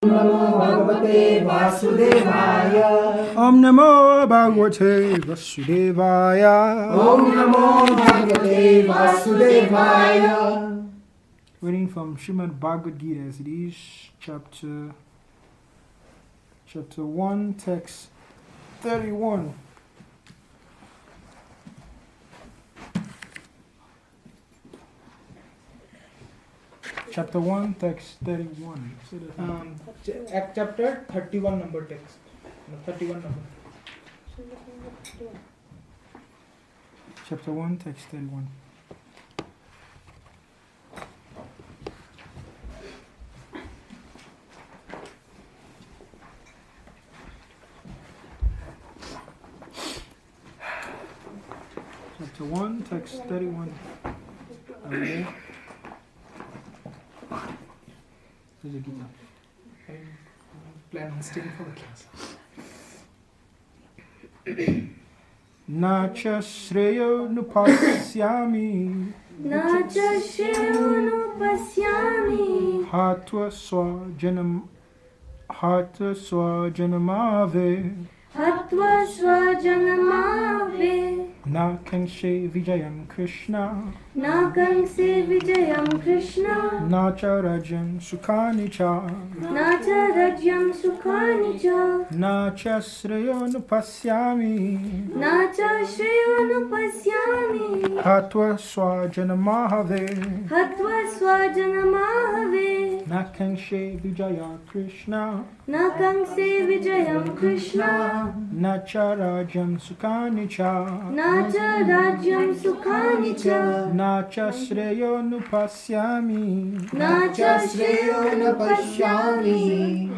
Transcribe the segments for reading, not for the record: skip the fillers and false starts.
Bhagavate Vasudevaya. Om Namo Bhagavate Vasudevaya. Om Namo Bhagavate Vasudevaya. Reading from Srimad Bhagavad Gita as it is, chapter 1, text 31. Chapter 1, text 31. Chapter 31 number text. No, 31 number. Chapter 1, text 31. Chapter 1, text 31. Okay. There's a guitar. I plan on staying for the class. Nacha Shreyo Nupasyami Nacha Shreyo Nupasyami Hatva Swajanamave Hatva Swajanamave Nakangshe Vijayam Krishna Nakangshe Vijayam Krishna Nacha Rajam Sukhanicha Nacha Rajyam Sukhanicha Nacha Shreyo Nupasyami Nacha Shreyo Nupasyami Hatva Swajanamave Hatva Swajanamave Nakangshe Vijaya Krishna Nakangshe Vijayam Krishna Nacha Rajam Sukhanicha Nacha Rajyam Sukhanicha Nacha Shreyo Nupasyami Nacha Shreyo Nupasyami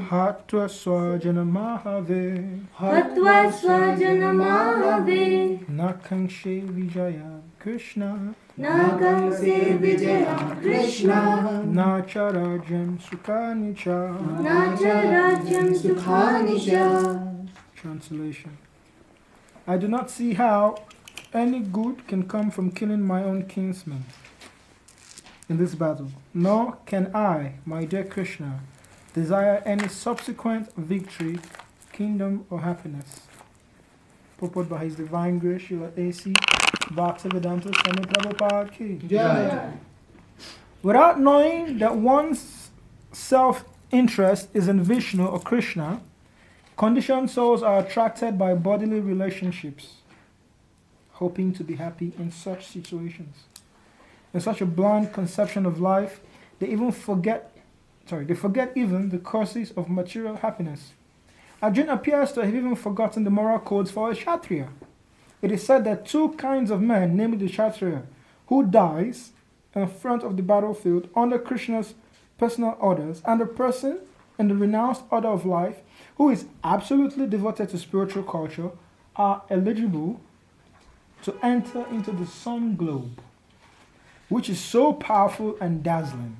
Hatva Swajanamave Hatva Swajanamave Nakangshe Vijaya Krishna Nakangshe Vijayam Krishna Nacha Rajam Sukhanicha. Nacha Rajyam Sukhanicha. Translation. I do not see how any good can come from killing my own kinsmen in this battle, nor can I, my dear Krishna, desire any subsequent victory, kingdom, or happiness. Purport by His Divine Grace, Srila A.C. Bhaktivedanta Swami Prabhupada Ki. Jai. Without knowing that one's self-interest is in Vishnu or Krishna, conditioned souls are attracted by bodily relationships, hoping to be happy in such situations. In such a blind conception of life, they forget even the causes of material happiness. Arjuna appears to have even forgotten the moral codes for a Kshatriya. It is said that two kinds of men, namely the Kshatriya, who dies in front of the battlefield under Krishna's personal orders, and the person in the renounced order of life who is absolutely devoted to spiritual culture, are eligible to enter into the sun globe, which is so powerful and dazzling.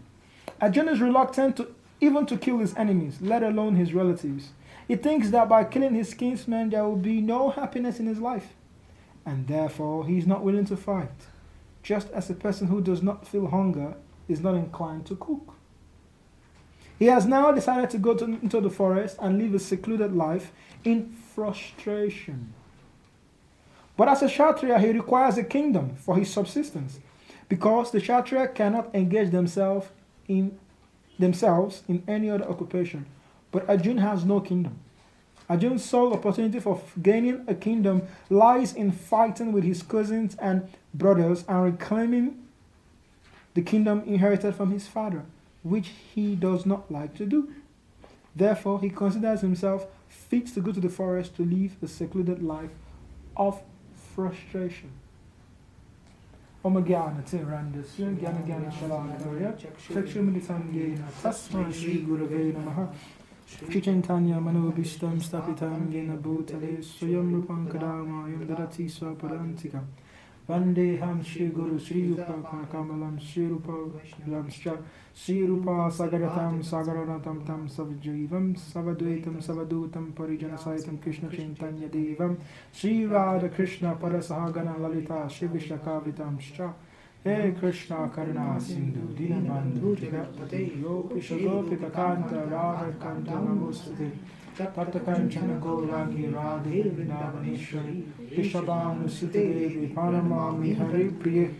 Arjuna is reluctant even to kill his enemies, let alone his relatives. He thinks that by killing his kinsmen there will be no happiness in his life, and therefore he is not willing to fight, just as a person who does not feel hunger is not inclined to cook. He has now decided to go into the forest and live a secluded life in frustration. But as a Kshatriya, he requires a kingdom for his subsistence, because the Kshatriya cannot engage themselves in any other occupation. But Arjuna has no kingdom. Arjuna's sole opportunity for gaining a kingdom lies in fighting with his cousins and brothers and reclaiming the kingdom inherited from his father, which he does not like to do. Therefore, he considers himself fit to go to the forest to live a secluded life of frustration. Om Gyana Tirandasya Gyana Gyana Shalakaya Chakshumilitam Yena Tasma Shri Gurave Namaha Chichantanya Manobishtam Stapitam Yena Bhutale Swayam Rupam Kadama Yam Dadati Swapadantika Vandeham Shri Guru Shri Rupa Kamalam Shri Rupa Lamscha Shri Rupa Sagaratam Sagaranatam Tam Savajaivam Savadvaitam Savadutam Parijana Saitam Krishna Chaitanya Devam Shri Radha Krishna Parasahagana Lalita Shri Vishakavitam Shcha He Krishna Karuna Sindhu Dinabandhu Jagapati Yopisha Gopika Kanta Radha Kanta Namostati Tata Kanchana Gaurangi Radhe Vrindavaneshwari Rishabhanu Sita Devi Paramami Hari Priye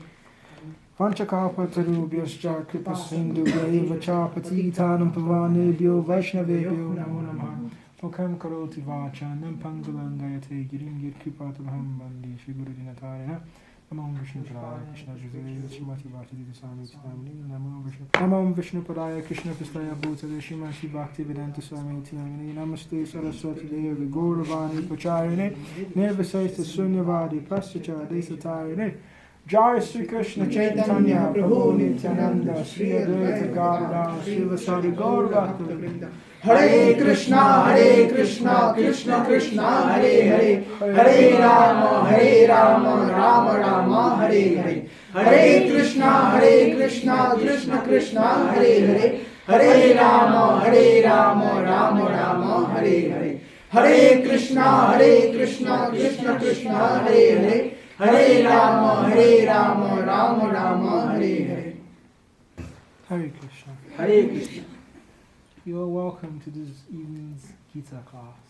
Panchakapatarubhyascha Kripa Sindhu Deva Chapatitanam Pavanebhyo Vaishnavebhyo Namo Namah Mukam Karoti Vachanam Pangalangayate Girim Gir Kripatabham Bandi Shri Guru Dinatarena Namo Vishnu Padaya Krishna Judaya Srimati Bhakti Swami Tinamini Namo Vishnu Padaya Krishna Pristaya Bhutale Srimati Bhakti Vedanta Swami Tinamini Namaste Saraswati Devi Gauravani Pacharine Nirvasaita Sunyavadi Prastacha Desatarine Jai Sri Krishna Chaitanya Prabhu Nityananda Sri Advaita Gadadhar Srila Sari Gaur Bhakta Hare Krishna Krishna Krishna Hare Hare Hare Rama Rama Rama Hare Hare Hare Krishna Krishna Krishna Hare Hare Hare Rama Rama Rama Hare Hare Hare Krishna Krishna Krishna Hare Hare Hare Rama Rama Hare Hare Hare Krishna. Hare Krishna. You are welcome to this evening's Gita class.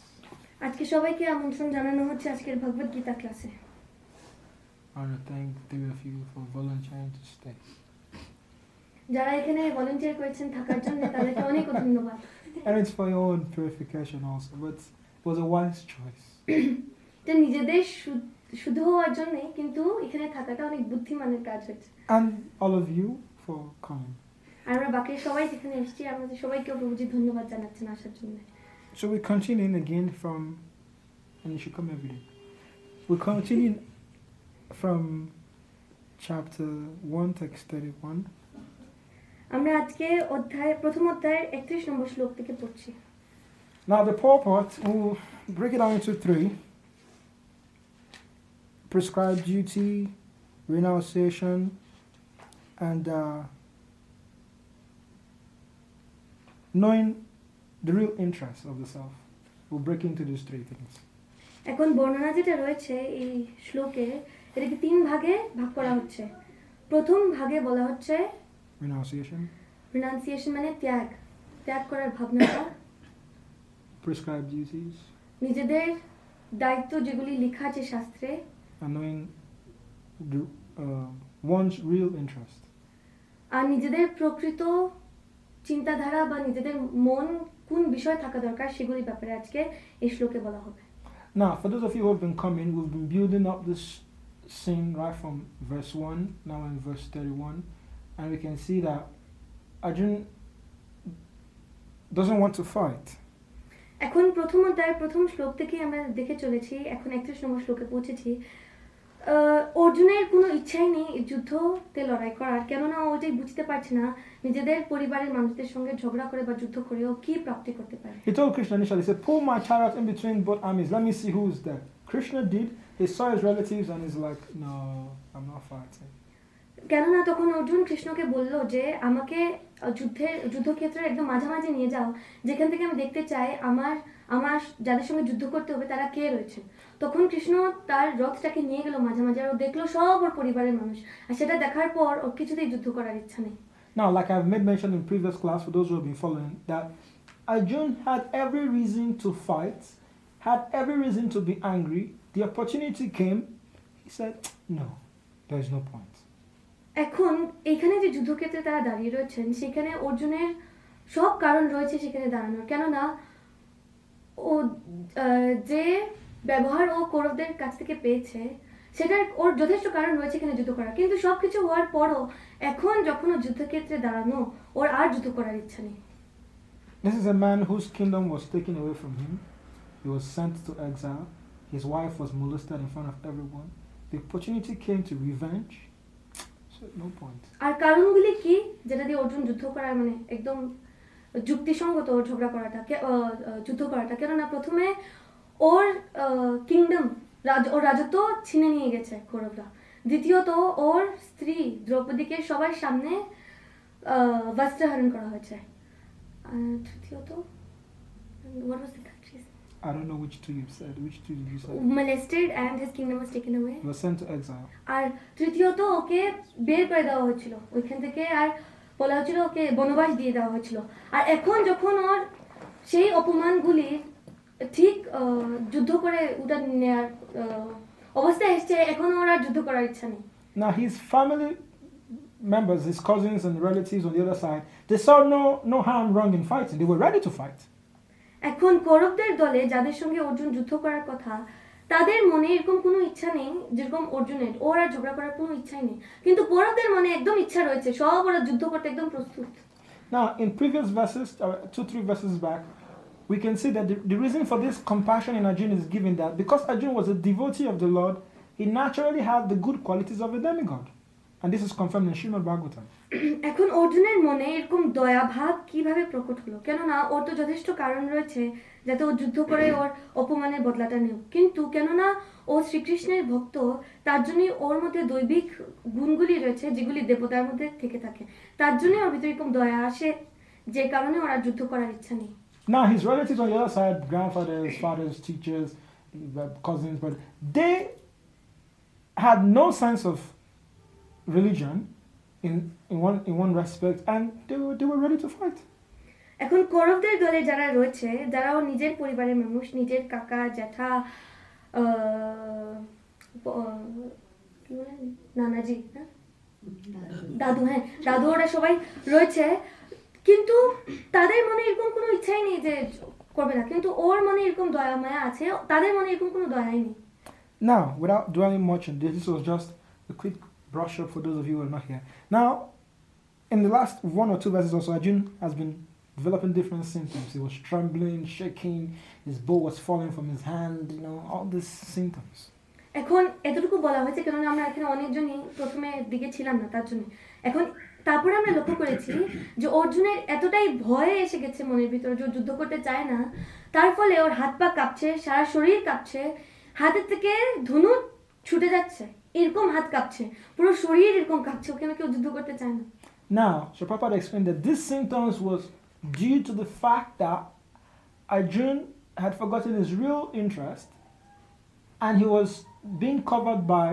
আজকে সবাইকে আমন্ত্রণ জানানো হচ্ছে আজকের ভগবত গীতা ক্লাসে। I want to thank three of you for volunteering to stay. যারা এখানে volunteer করেছেন থাকার জন্য তাদেরকে অনেক ধন্যবাদ। And it's for your own purification also, but it was a wise choice. এটা নিজেদের শুদ্ধ হওয়ার জন্য, কিন্তু এখানে থাকাটা অনেক বুদ্ধিমানের কাজ হচ্ছে। And all of you for coming. আর আমরা বাকি সবাই যেখানে এসেছি আমাদের সবাইকে প্রভুজি ধন্যবাদ জানাচ্ছেন আসার জন্য। So we continue again from, and you should come every day. We continue from chapter 1, text 31. আমরা আজকে প্রথম অধ্যায়ের 31 নম্বর শ্লোক থেকে পড়ছি। Now the purport, we'll break it down into 3. Prescribed duty, renunciation, and knowing the real interest of the self. We'll break into these 3 things. এখন বর্ণনা যেটা রয়েছে এই শ্লোকে, এটাকে 3 ভাগে ভাগ করা হচ্ছে। প্রথম ভাগে বলা হচ্ছে রিনাউন্সিয়েশন মানে ত্যাগ করার ভাবনাটা, prescribed duties, নিজেদের দায়িত্ব যেগুলি লেখা আছে শাস্ত্রে, and knowing one's real interest. আর নিজেদের প্রকৃত চিন্তাধারা বা নিজেদের মন কোন বিষয় থাকা দরকার সেগুলির ব্যাপারে আজকে এই শ্লোকে বলা হবে। Now, for those of you who have been coming, we've been building up this scene right from verse 1, now in verse 31, and we can see that Arjun doesn't want to fight. এখন প্রথম অধ্যায়ের প্রথম শ্লোক থেকে আমরা দেখে চলেছি, এখন 31 নম্বর শ্লোকে পৌঁছেছি। অর্জুনের কোনো ইচ্ছাই নেই যুদ্ধতে লড়াই করার, কেননা ও ওটাই বুঝতে পারছে না নিজেদের পরিবারের মানুষদের সঙ্গে ঝগড়া করে বা যুদ্ধ করে ও কি প্রাপ্তি করতে পারে। He told Krishna initially, he said, pull my chariot in between both armies, let me see who's there. Krishna did, he saw his relatives and he's like, no, I'm not fighting. কেননা তখন অর্জুন কৃষ্ণকে বলল যে আমাকে যুদ্ধক্ষেত্রের একদম মাঝামাঝি নিয়ে যাও, যেখান থেকে আমি দেখতে চাই আমার যাদের সঙ্গে যুদ্ধ করতে হবে তারা কে রয়েছে। তখন কৃষ্ণ তার রথটাকে নিয়ে গেল মাঝামাঝি, আর ও দেখলো সব ওর পরিবারের মানুষ, আর সেটা দেখার পর ওর কিছুতেই যুদ্ধ করার ইচ্ছা নেই। Now, like I've made mention in previous class, for those who have been following, that Arjun had every reason to fight, had every reason to be angry. The opportunity came, he said, no, there is no point. এখন এখানে যে যুদ্ধক্ষেত্রে তারা দাঁড়িয়ে রয়েছেন সেখানে অর্জুনের সব কারণ রয়েছে সেখানে দাঁড়ানোর, কেননা ও যে ব্যবহার ও কৌরবদের কাছ থেকে পেয়েছে সেটার ওর যথেষ্ট কারণ রয়েছে এখানে যুদ্ধ করার, কিন্তু সবকিছু হওয়ার পরও এখন যখন ও যুদ্ধক্ষেত্রে দাঁড়ানো ওর আর যুদ্ধ করার ইচ্ছা নেই। This is a man whose kingdom was taken away from him. He was sent to exile. His wife was molested in front of everyone. The opportunity came to revenge. So no point. আর কারণগুলি কি যেটা দিয়ে অর্জুন যুদ্ধ করার মানে একদম যুক্তিসঙ্গত ঝগড়া করাটা যুদ্ধ করাটা, কেননা প্রথমে ওর কিংডম ওর রাজত্ব ছিনে নিয়ে গেছে কৌরবরা, দ্বিতীয়ত ওর স্ত্রী দ্রৌপদীকে সবার সামনে বস্ত্রহরণ করা হয়েছে, তৃতীয়ত I don't know which two you said. Which two did you say? molested and his kingdom was taken away. He was sent to exile. আর তৃতীয়ত ওকে বের করে দেওয়া হয়েছিল ওইখান থেকে, আর বলা হয়েছিল ওকে বনবাস দিয়ে দেওয়া হয়েছিল। আর এখন যখন ওর সেই অপমানগুলি ঠিক যুদ্ধ করে ওটা নেওয়ার অবস্থায় এসছে, এখন ওর আর যুদ্ধ করার ইচ্ছা নেই। Now his family members, his cousins and relatives on the other side, they saw no harm wrong in fighting. They were ready to fight. এখন কৌরবদের দলে যাদের সঙ্গে অর্জুন যুদ্ধ করার কথা, তাদের মনে এরকম কোনো ইচ্ছা নেই যেরকম অর্জুনের, ওর আর ঝগড়া করার কোনো ইচ্ছাই নেই। কিন্তু কৌরবদের মনে একদম ইচ্ছা রয়েছে, সব ওরা যুদ্ধ করতে একদম প্রস্তুত। Now in previous verses, 2-3 verses back, we can see that the reason for this compassion in Arjun is given that because Arjun was a devotee of the Lord, he naturally had the good qualities of a demigod. And this is confirmed in Srimad Bhagavatam. এখন অর্জুনের মনে এরকম দয়া ভাব কিভাবে প্রকট হলো? কেননা ওর তো যথেষ্ট কারণ রয়েছে যাতে ও যুদ্ধ করে ওর অপমানের বদলাটা নেও, কিন্তু কেননা ও শ্রীকৃষ্ণের ভক্ত, তার জন্যই ওর মধ্যে দৈবিক গুণগুলি রয়েছে যেগুলি দেবতার মধ্যে থেকে থাকে, তার জন্যই ওর ভিতরে এরকম দয়া আসে, যে কারণে ওর আর যুদ্ধ করার ইচ্ছা নেই। Now his relatives on the other side, grandfathers, fathers, teachers, cousins, but they had no sense of religion in one respect, and they were ready to fight. এখন কৌরবদের দলে যারা রয়েছে, যারা ওর নিজের পরিবারের মানুষ, নিজের কাকা জ্যাঠা কি বলে নানাজি না দাদু, হ্যাঁ দাদু, ওরা সবাই রয়েছে, কিন্তু তাদের মনে এরকম কোনো ইচ্ছাই নেই যে করবে না, কিন্তু ওর মনে এরকম দয়া মায়া আছে, তাদের মনে এরকম কোনো দয়াই নেই। Now, without dwelling much on this was just a quick brush up for those of you who are not here. Now, in the last 1 or 2 verses also, Arjun has been developing different symptoms. He was trembling, shaking, his bow was falling from his hand, all these symptoms. এখন এতটুকু বলা হয়েছে কেননা আমরা এখানে অনেকজনই প্রথমে দিকে ছিলাম না, তার জন্য। এখন তারপরে আমরা লক্ষ্য করেছি যে অর্জুনের এতটাই ভয় এসে গেছে মনের ভিতরে, যে যুদ্ধ করতে চায় না, তার ফলে ওর হাত পা কাঁপছে, সারা শরীর কাঁপছে, হাতের থেকে ধনু ছুটে যাচ্ছে, এরকম হাত কাঁপছে, পুরো শরীর এরকম কাঁপছে, ওকে কেউ যুদ্ধ করতে চায় না। Now, so Prabhupada explained that these symptoms was due to the fact that Arjun had forgotten his real interest and he was being covered by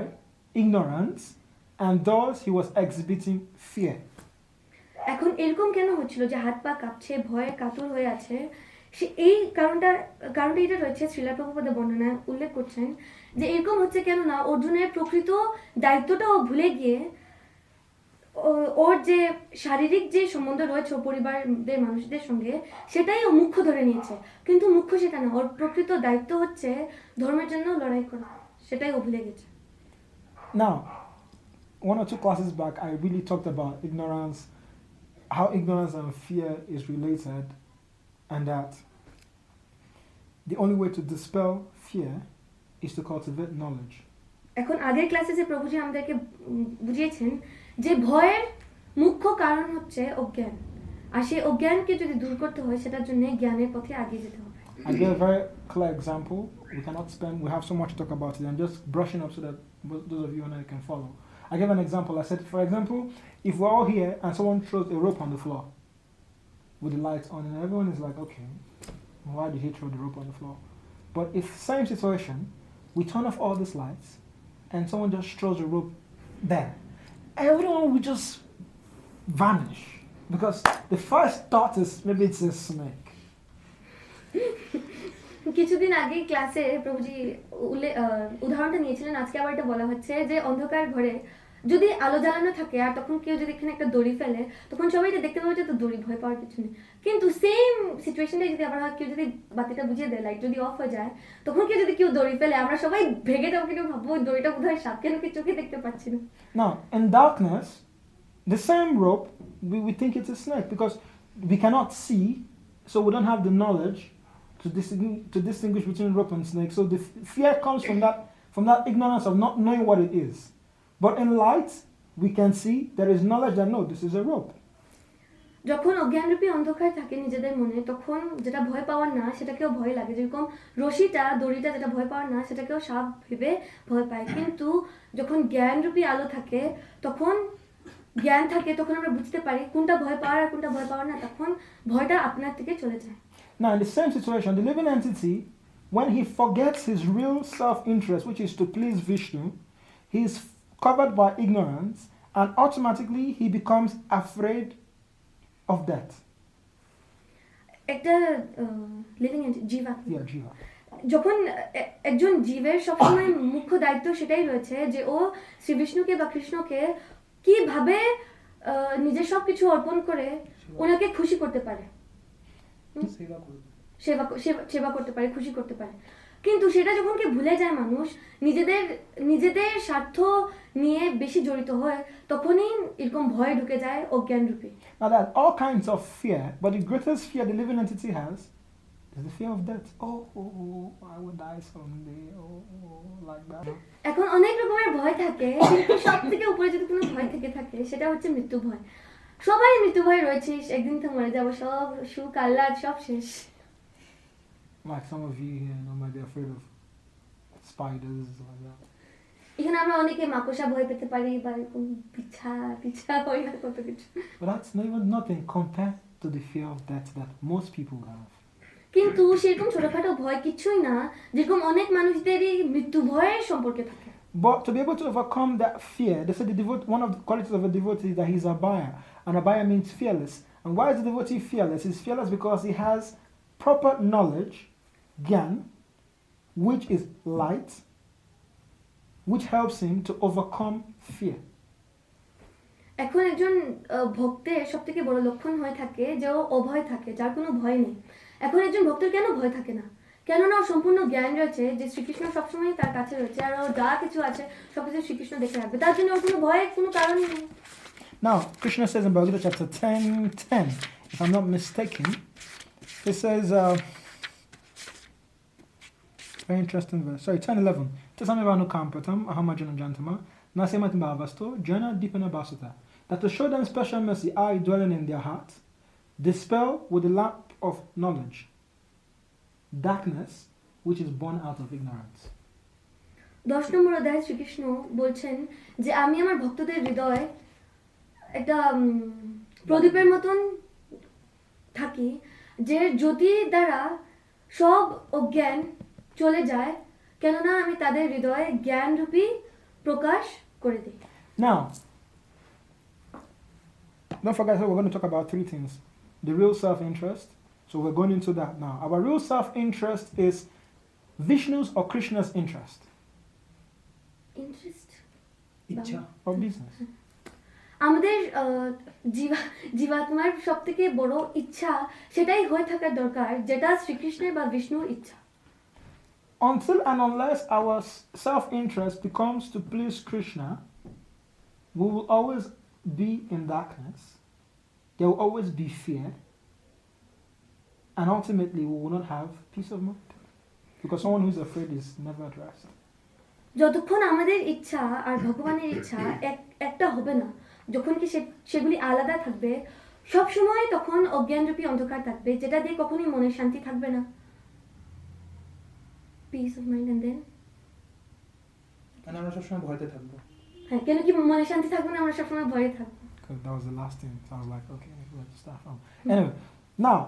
ignorance, and thus he was exhibiting fear. এখন এরকম কেন হচ্ছিল যে হাত পা কাঁপছে, ভয়ে কাতর হয়ে আছে? এই কারণটা এটা রয়েছে, শ্রীলা প্রভুপাদ বর্ণনা উল্লেখ করছেন যে এরকম হচ্ছে কেননা অর্জুনের প্রকৃত দায়িত্বটা ও ভুলে গিয়ে ওর যে শারীরিক যে সম্বন্ধ রয়েছে পরিবারের মানুষদের সঙ্গে, সেটাই ও মুখ্য ধরে নিয়েছে, কিন্তু মুখ্য সেটা না, ওর প্রকৃত দায়িত্ব হচ্ছে ধর্মের জন্য লড়াই করা, সেটাই ও ভুলে গেছে। Now, 1 or 2 classes back, I really talked about ignorance, how ignorance and fear is related, and that the only way to dispel fear is to cultivate knowledge. এখন আগের ক্লাসে যে প্রভুজি আমাদেরকে বুঝিয়েছেন যে ভয়ের মুখ্য কারণ হচ্ছে অজ্ঞান, আর সেই অজ্ঞানকে যদি দূর করতে হয় সেটার জন্য জ্ঞানের পথে এগিয়ে যেতে হবে। I give a very clear example. We have so much to talk about it. I'm just brushing up so that those of you and I can follow. I gave an example. I said, for example, if we're all here and someone throws a rope on the floor with the lights on, and everyone is like, okay, why did he throw the rope on the floor? But if same situation, we turn off all these lights and someone just throws a rope there, everyone will just vanish because the first thought is maybe it's a snake. কিছুদিন আগে ক্লাসে প্রভুজি উদাহরণটা নিয়েছিলেন, আজকে আবার এটা বলা হচ্ছে যে অন্ধকার ঘরে যদি আলো জ্বালানো থাকে আর তখন কেউ যদি এখানে একটা দড়ি ফেলে, তখন সবাই এটা দেখতে পাবে যে তো দড়ি, ভয় পাওয়ার কিছু নেই। কিন্তু সেম সিচুয়েশনটাই যদি আবার কেউ যদি বাতিটা বুঝিয়ে দেয়, লাইট যদি অফ হয়ে যায়, তখন কেউ দড়ি ফেলে, আমরা সবাই ভেগে যাবো, কেউ ভাববো দড়িটা বোধহয় সাপ, কেন কি চোখে দেখতে পাচ্ছি না। Now, in darkness, the same rope, we think it's a snake because we cannot see, so we don't have the knowledge to distinguish between rope and snake. So the fear comes from that ignorance of not knowing what it is. But in light, we can see there is knowledge that no, this is a rope. যখন অজ্ঞানরূপী অন্ধকার থাকে নিজেদের মনে, তখন যেটা ভয় পাওয়ার না সেটাকেও ভয় লাগে, যেরকম দড়িটা যেটা ভয় পাওয়ার না সেটাকেও সাপ ভেবে ভয় পায়। কিন্তু যখন জ্ঞানরূপী আলো থাকে, তখন জ্ঞান থাকে, তখন আমরা বুঝতে পারি কোনটা ভয় পাওয়ার আর কোনটা ভয় পাওয়ার না, তখন ভয়টা আপনার থেকে চলে যায়। Now, in the same situation, the living entity when he forgets his real self-interest, which is to please Vishnu, he is covered by ignorance, and automatically he becomes afraid of death. একটা living জীবা Yeah, Jiva. যখন একজন জীবের সবসময় মুখ্য দায়িত্ব সেটাই রয়েছে যে ও শ্রী বিষ্ণুকে বা কৃষ্ণকে কিভাবে নিজের সবকিছু অর্পণ করে ওনাকে খুশি করতে পারে, সেবা করবে। সেবা করতে পারে, খুশি করতে পারে। কিন্তু সেটা যখন কি ভুলে যায় মানুষ, নিজেদের স্বার্থ নিয়ে বেশি জড়িত হয়, তখনই এরকম ভয় ঢুকে যায় অজ্ঞান রূপে। Now there's all kinds of fear, but the greatest fear the living entity has is the fear of death. I will die someday. Like that. এখন অনেক রকমের ভয় থাকে, কিন্তু সব থেকে উপরে যদি কোনো ভয় থেকে থাকে সেটা হচ্ছে মৃত্যু ভয়। সবাই মৃত্যু ভয় রয়েছে, একদিন তো মরে যাবো, সব সুখ আহ্লাদ সব শেষ। Like some of you here might be afraid of spiders like that. এখানে আমরা অনেকে মাকড়সা ভয় পেতে পারি বা এরকম পিছা হয় না কত কিছু। But that's not even nothing compared to the fear of death that most people have. কিন্তু সেরকম ছোটখাটো ভয় কিছুই না যেরকম অনেক মানুষদেরই মৃত্যু ভয়ের সম্পর্কে থাকে। But to be able to overcome that fear, they said one of the qualities of a devotee is that he's abhaya. And abhaya means fearless. And why is the devotee fearless? He's fearless because he has proper knowledge, gyan, which is light, which helps him to overcome fear. এখন একজন ভক্তের সব থেকে বড় লক্ষণ হয়ে থাকে যে ও অভয় থাকে, যার কোনো ভয় নেই। এখন একজন ভক্তের কেন ভয় থাকে না? কেননা ওর সম্পূর্ণ জ্ঞান রয়েছে যে শ্রীকৃষ্ণ সবসময় তার কাছে রয়েছে, আর ওর যা কিছু আছে সবকিছু শ্রীকৃষ্ণ দেখে রাখবে, তার জন্য ওর কোনো ভয়ের কোনো কারণই নেই। Now, Krishna says in Bhagavad Gita chapter 10:10, if I'm not mistaken, it says, very interesting verse, sorry, 10:11, Tasamivanu Kampatam, Ahamajanam Jantama, Nasematim Bhavasto, Jana Dipana Basata, that to show them special mercy, I dwelling in their hearts, dispel with the lamp of knowledge darkness which is born out of ignorance. 10 নম্বর অধ্যায়ে শ্রীকৃষ্ণ বলছেন যে আমি আমার ভক্তদের হৃদয়ে একটা প্রদীপের মতন থাকি, যে জ্যোতি দ্বারা সব অজ্ঞান চলে যায়, কেননা আমি তাদের হৃদয়ে জ্ঞানরূপী প্রকাশ করে দিই। Now, don't forget that we're going to talk about three things. The real self-interest. So we're going into that now. Our real self-interest is Vishnu's or Krishna's interest interest ইচ্ছা or business. আমাদের জীবাত্মার সব থেকে বড় ইচ্ছা সেটাই হয়ে থাকার দরকার, যেটা শ্রীকৃষ্ণের বা বিষ্ণুর ইচ্ছা। Until and unless our self-interest becomes to please Krishna, we will always be in darkness. There will always be fear. And ultimately, we will not have peace of mind. Because someone who is afraid is never at rest. যতক্ষণ আমাদের ইচ্ছা আর ভগবানের ইচ্ছা একটা হবে না, যখন কি সেগুলি আলাদা থাকবে, সব সময় তখন অজ্ঞানরূপী অন্ধকার থাকবে, যেটা দিয়ে কখনোই মনের শান্তি থাকবে না। Peace of mind and then আমরা সবসময় ভয়তে থাকবো। হ্যাঁ, কেন কি মনের শান্তি থাকবে না, আমরা সবসময় ভয়ে থাকবো। Because that was the last thing. So I was like, okay, let's start from. Anyway, now,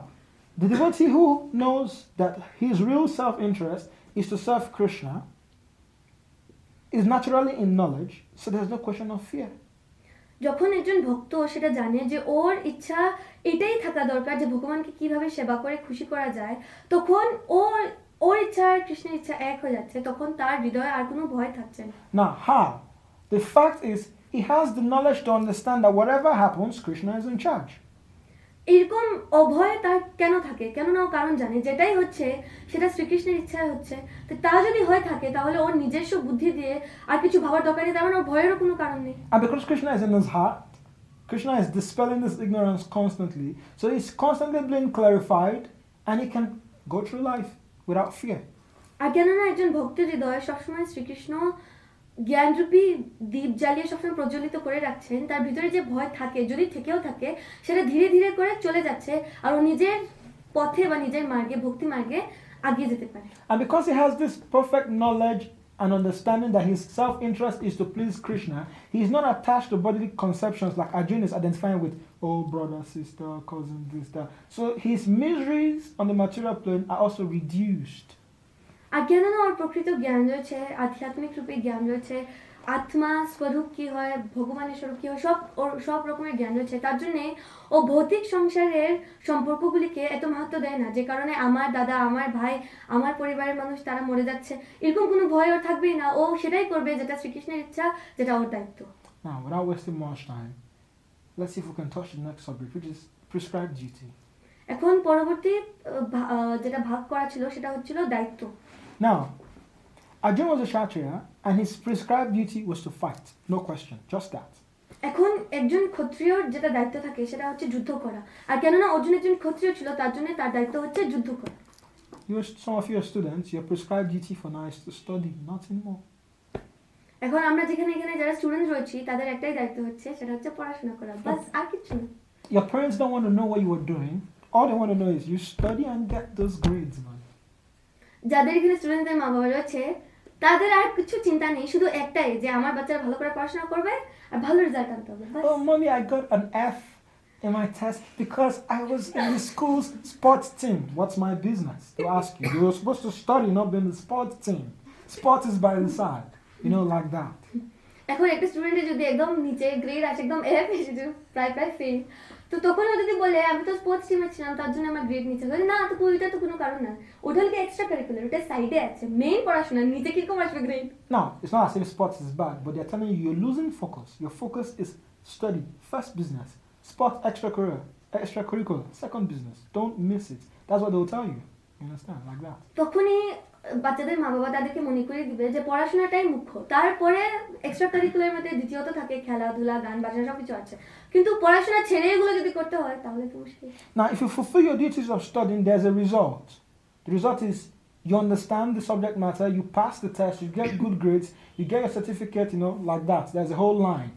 the devotee who knows that his real self-interest is to serve Krishna is naturally in knowledge, so there's no question of fear. যখন একজন ভক্ত সেটা জানে যে ওর ইচ্ছা এটাই থাকা দরকার যে ভগবানকে কিভাবে সেবা করে খুশি করা যায়, তখন ওর ইচ্ছা আর কৃষ্ণের ইচ্ছা এক হয়ে যাচ্ছে, তখন তার হৃদয়ে আর কোনো ভয় থাকছে না। Now, how? The fact is, he has the knowledge to understand that whatever happens, Krishna is in charge. এরকম অভয় তার কেন থাকে? কেননা ও কারণ জানে যেটাই হচ্ছে সেটা শ্রীকৃষ্ণের ইচ্ছায় হচ্ছে। তো তা যদি হয়ে থাকে তাহলে ওর নিজস্ব বুদ্ধি দিয়ে আর কিছু ভাবার দরকার নেই, তার মানে ওর ভয়েরও কোনো কারণ নেই। And because Krishna is in his heart, Krishna is dispelling this ignorance constantly. So he's constantly being clarified and he can go through life without fear. আর কেননা একজন ভক্তের হৃদয়ে সবসময় শ্রীকৃষ্ণ জ্ঞানরূপী দীপ জ্বালিয়ে সবসময় প্রজ্বলিত করে রাখছেন, তার ভিতরে যে ভয় থাকে, যদি থেকেও থাকে, সেটা ধীরে ধীরে করে চলে যাচ্ছে, আর ও নিজের পথে বা নিজের মার্গে, ভক্তি মার্গে আগিয়ে যেতে পারে। And because he has this perfect knowledge and understanding that his self-interest is to please Krishna, he is not attached to bodily conceptions like Arjuna is identifying with, oh, brother, sister, cousin, this, that. So his miseries on the material plane are also reduced. আর কেননা ওর প্রকৃত জ্ঞান রয়েছে, আধ্যাত্মিক রূপে জ্ঞান রয়েছে, আত্মা স্বরূপ কি হয়, ভগবানের স্বরূপ কি হয়, সব রকমের জ্ঞান রয়েছে। তার জন্যে ও ভৌতিক সংসারের সম্পর্কগুলিকে এত মাহাত্ম দেয় না, যে কারণে আমার দাদা, আমার ভাই, আমার পরিবারের মানুষ তারা মরে যাচ্ছে, এরকম কোনো ভয় ওর থাকবেই না। ও সেটাই করবে যেটা শ্রীকৃষ্ণের ইচ্ছা, যেটা ওর দায়িত্ব। Now, without wasting much time, let's see if we can touch the next subject, which is prescribed duty. এখন পরবর্তী যেটা ভাগ করা ছিল সেটা হচ্ছিল দায়িত্ব। Now, Arjuna was a Kshatriya, and his prescribed duty was to fight. No question, just that. এখন একজন ক্ষত্রিয়র যেটা দায়িত্ব থাকে সেটা হচ্ছে যুদ্ধ করা। আর কেননা অর্জুন একজন ক্ষত্রিয় ছিল, তার জন্য তার দায়িত্ব হচ্ছে যুদ্ধ করা। Some of you are students, your prescribed duty for now is to study, nothing more. এখন আমরা এখানে যারা স্টুডেন্ট রয়েছি তাদের একটাই দায়িত্ব হচ্ছে, সেটা হচ্ছে পড়াশোনা করা, বাস, আর কিছু না। Your parents don't want to know what you are doing. All they want to know is you study and get those grades, man. যাদের এখানে স্টুডেন্টদের মা বাবা রয়েছে তাদের আর কিছু চিন্তা নেই, শুধু একটাই, যে আমার বাচ্চারা ভালো করে পড়াশোনা করবে আর ভালো রেজাল্ট আনতে হবে। Oh, mommy, I got an F in my test because I was in the school's sports team. What's my business to ask you? You were supposed to study, not be in the sports team. Sports is by the side, like that. এখন একটা স্টুডেন্টের যদি একদম নিচে grade আসে, একদম F এসেছে, প্রায় ফেল, তো তখন ও যদি বলে আমি তো স্পোর্টস টিমে ছিলাম তার জন্য আমার গ্রেড নিচে, না, তো ওইটা তো কোনো কারণ না, ওটা হলো এক্সট্রা কারিকুলার, ওটা সাইডে আছে, মেইন পড়াশোনা, নিচে কিরকম আসবে grade? No, it's not as if sports is bad, but they're telling you you're losing focus. Your focus is study, first business, sports extracurricular, second business. Don't miss it. That's what they'll tell you. You understand? Like that. তখনই বাচ্চাদের মা বাবা তাদেরকে মনে করে দিবে যে পড়াশোনাটাই মুখ্য, তারপরে এক্সট্রা কারিকুলার মধ্যে দ্বিতীয়ত থাকে খেলাধুলা, গান বাজনা, সবকিছু আছে, কিন্তু পড়াশোনা ছেড়ে এগুলো যদি করতে হয় তাহলে তো মুশকিল। Now, if you fulfill your duties of studying, there's a result. The result is you understand the subject matter, you pass the test, you get good grades, you get your certificate, like that. There's a whole line.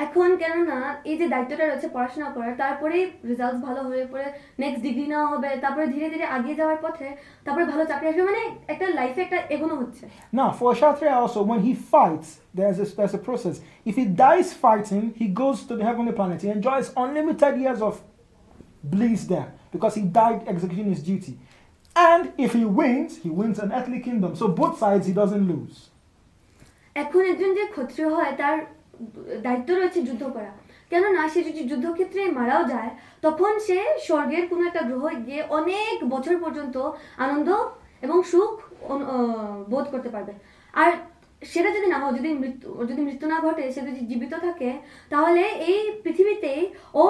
এখন কেননা এই যে দায়িত্বটা রয়েছে পড়াশোনা করার, তারপরে result ভালো হলে পরে নেক্সট ডিগ্রি নেওয়া হবে, তারপরে ধীরে ধীরে এগিয়ে যাওয়ার পথে, তারপরে ভালো চাকরি আসবে, মানে একটা লাইফে একটা এগোনো হচ্ছে। Now, for a Kshatriya also, when he fights, there's a process. If he dies fighting, he goes to the heavenly planet. He enjoys unlimited years of bliss there because he died executing his duty. And if he wins an earthly kingdom. So both sides he doesn't lose. এখন একজন যে ক্ষত্রিয় হয় তার দায়িত্ব রয়েছে যুদ্ধ করা, কেননা সে যদি যুদ্ধক্ষেত্রে মারাও যায় তখন সে স্বর্গের কোনো একটা গ্রহ গিয়ে অনেক বছর পর্যন্ত আনন্দ এবং সুখ বোধ করতে পারবে। আর সেটা যদি না হয়, যদি মৃত্যু না ঘটে, সে যদি জীবিত থাকে, তাহলে এই পৃথিবীতেই ও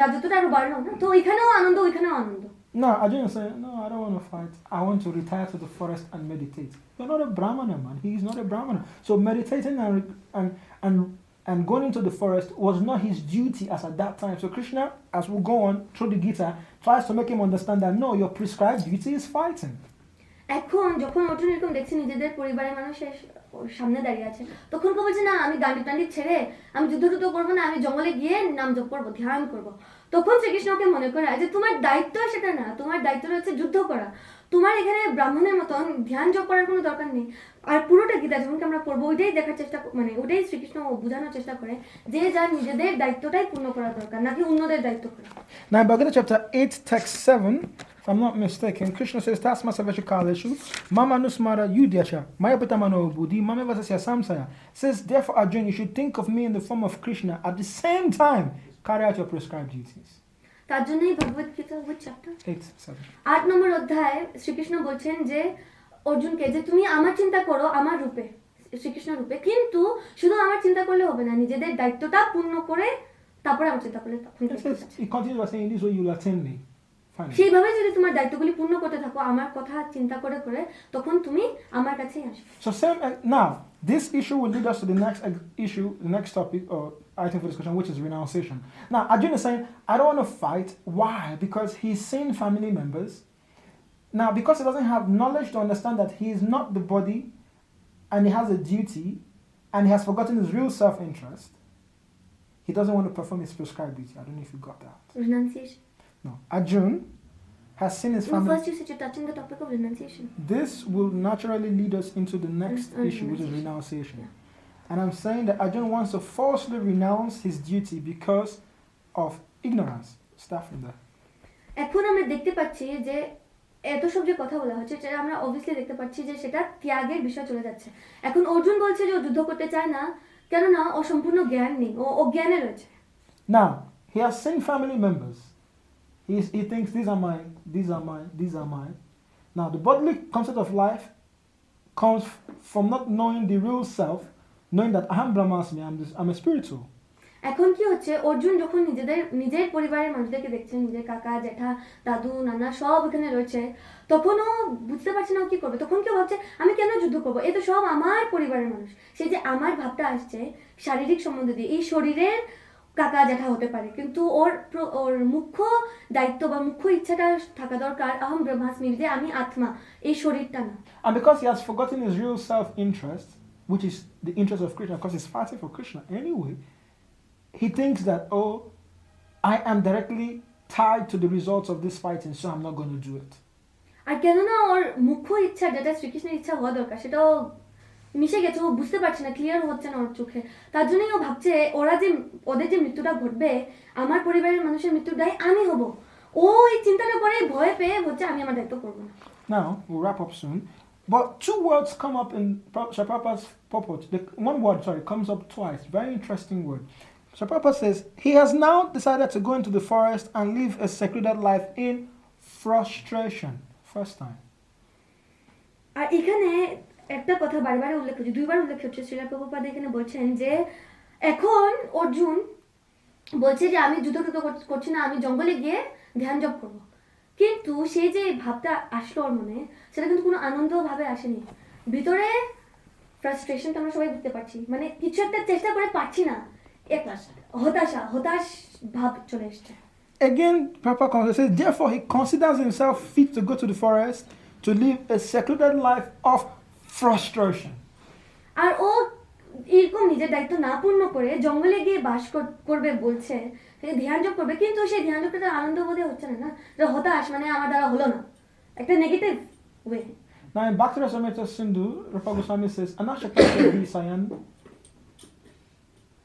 রাজত্বটা আরো বাড়লো না, তো এখানেও আনন্দ, ওইখানেও আনন্দ। No, Arjuna is saying, no, I don't want to fight. I want to retire to the forest and meditate. You're not a Brahmana, man. He's not a Brahmana. So meditating and going into the forest was not his duty as at that time. So Krishna, as we go on through the Gita, tries to make him understand that no, your prescribed duty is fighting. এখন যখন অর্জুন এরকম দেখছে নিজেদের পরিবারের মানুষের সামনে দাঁড়িয়ে আছে, তখন কেউ বলছে না, আমি গান্ডি টান্ডি ছেড়ে আমি যুদ্ধ করবো না, আমি জঙ্গলে গিয়ে নাম জপ করবো, ধ্যান করবো। তখন শ্রীকৃষ্ণকে মনে করায় যে তোমার দায়িত্ব সেটা না, তোমার দায়িত্ব রয়েছে যুদ্ধ করা, তোমার এখানে ব্রাহ্মণের মতন ধ্যান জপ করার কোনো দরকার নেই। আর পুরোটা গীতা যখন আমরা পড়বো ওইটাই দেখার চেষ্টা, ওইটাই শ্রীকৃষ্ণ বোঝানোর চেষ্টা করে যে যার নিজেদের দায়িত্বটাই পূর্ণ করা দরকার, নাকি অন্যদের দায়িত্ব করা। Now, Bhagavad chapter 8, text 7, if I'm not mistaken, Krishna says, Tasma Savashu Kaleshu, Mama Nusmara Yudhyasha, Maya Pitamano Buddhi, Mama Vasasya Samsaya. Says, therefore, Arjuna, you should think of me in the form of Krishna. At the same time, carry out your prescribed duties. তার জন্যই ভগবদ Gita chapter 8 নম্বর অধ্যায় শ্রীকৃষ্ণ বলছেন যে অর্জুনকে, যে তুমি আমার চিন্তা করো আমার রূপে, শ্রীকৃষ্ণ রূপে, কিন্তু শুধু আমার চিন্তা করলে হবে না, নিজেদের দায়িত্বটা পূর্ণ করে তারপরে আমার চিন্তা করলে He continues by saying, this way you will attain me. সেইভাবে যদি তোমার দায়িত্বগুলি পূর্ণ করতে থাকো আমার কথা চিন্তা করে করে, তখন তুমি আমার কাছেই আসবে। So now, this issue will lead us to the next issue, the next topic or item for discussion, which is renunciation. Now, Arjuna is saying, I don't want to fight. Why? Because he's seen family members. Now, because he doesn't have knowledge to understand that he is not the body and he has a duty and he has forgotten his real self-interest, he doesn't want to perform his prescribed duty. I don't know if you got that. Renunciation. No. Arjuna has seen his family. First you said you're touching the topic of renunciation. This will naturally lead us into the next issue, which is renunciation. Yeah. And I'm saying that Arjuna wants to falsely renounce his duty because of ignorance. Start from there. এখন আমরা দেখতে পাচ্ছি যে এত সব যে কথা বলা হচ্ছে সেটা আমরা অবভিয়াসলি দেখতে পাচ্ছি যে সেটা ত্যাগের বিষয় চলে যাচ্ছে। এখন অর্জুন বলছে যে ও যুদ্ধ করতে চায় না, কেননা ও সম্পূর্ণ জ্ঞান নেই, ও অজ্ঞানে রয়েছে। Now, he has seen family members. He thinks these are mine, these are mine, these are mine. Now, the bodily concept of life comes from not knowing the real self, knowing that Aham Brahmasmi, I'm a spiritual. এখন কি হচ্ছে, অর্জুন যখন নিজের পরিবারের মানুষদেরকে দেখছেন, নিজের কাকা জ্যাঠা দাদু নানা সব এখানে রয়েছে, তখন ও বুঝতে পারছে না ও কি করবে। তখন কেউ ভাবছে আমি কেন যুদ্ধ করবো, এ তো সব আমার পরিবারের মানুষ। সেই যে আমার ভাবটা আসছে শারীরিক সম্বন্ধ দিয়ে, এই শরীরের কাকা জ্যাঠা হতে পারে, কিন্তু ওর মুখ্য দায়িত্ব বা মুখ্য ইচ্ছাটা থাকা দরকার আহম ব্রহ্মাস্মি, যে আমি আত্মা, এই শরীরটা না। And because he has forgotten his real self-interest, which is the interest of Krishna, because he's fighting for Krishna anyway, he thinks that, oh, I am directly tied to the results of this fighting, so I'm not going to do it. আর কেননা ওর মুখ্য ইচ্ছা যেটা শ্রীকৃষ্ণের ইচ্ছা হওয়া দরকার সেটাও মিশে গেছে, ও বুঝতে পারছে না, ক্লিয়ার হচ্ছে না ওর চোখে। তার জন্যই ও ভাবছে ওদের যে মৃত্যুটা ঘটবে, আমার পরিবারের মানুষের মৃত্যুর দায় আমি হব। ও এই চিন্তাটা করে ভয় পেয়ে হচ্ছে আমি আমার দায়িত্ব করবো না। Now, we'll wrap up soon. But two words come up in Prabhupada's purport. One word, comes up twice. Very interesting word. So Prabhupada says, he has now decided to go into the forest and live a secluded life in frustration. First time. আর এখানে একটা কথা বারবার উল্লেখ হচ্ছে, দুইবার উল্লেখ হচ্ছে, শ্রীলা প্রভুপাদ এখানে বলছেন যে এখন অর্জুন বলছে যে আমি যুদ্ধ করছি না, আমি জঙ্গলে গিয়ে ধ্যান জপ করবো। কিন্তু সেই যে ভাবটা আসলো ওর মনে, সেটা কিন্তু কোনো আনন্দ ভাবে আসেনি। ভিতরে ফ্রাস্ট্রেশনটা আমরা সবাই বুঝতে পারছি, মানে কিছু একটা চেষ্টা করে পারছি না, হতাশ ভাব চলে এসছে। Again, Prabhupada says, therefore he considers himself fit to go to the forest to live a secluded life of frustration. আর ও এরকম নিজের দায়িত্ব না পূর্ণ করে জঙ্গলে গিয়ে বাস করবে বলছে, ধ্যান যোগ করবে, কিন্তু সেই ধ্যান যোগটা আনন্দ বোধে হচ্ছে না, হতাশ, মানে আমার দ্বারা হলো না, একটা negative way. Now in Bhakti Rasamrita Sindhu, Rupa Goswami says, Anashakata Sayan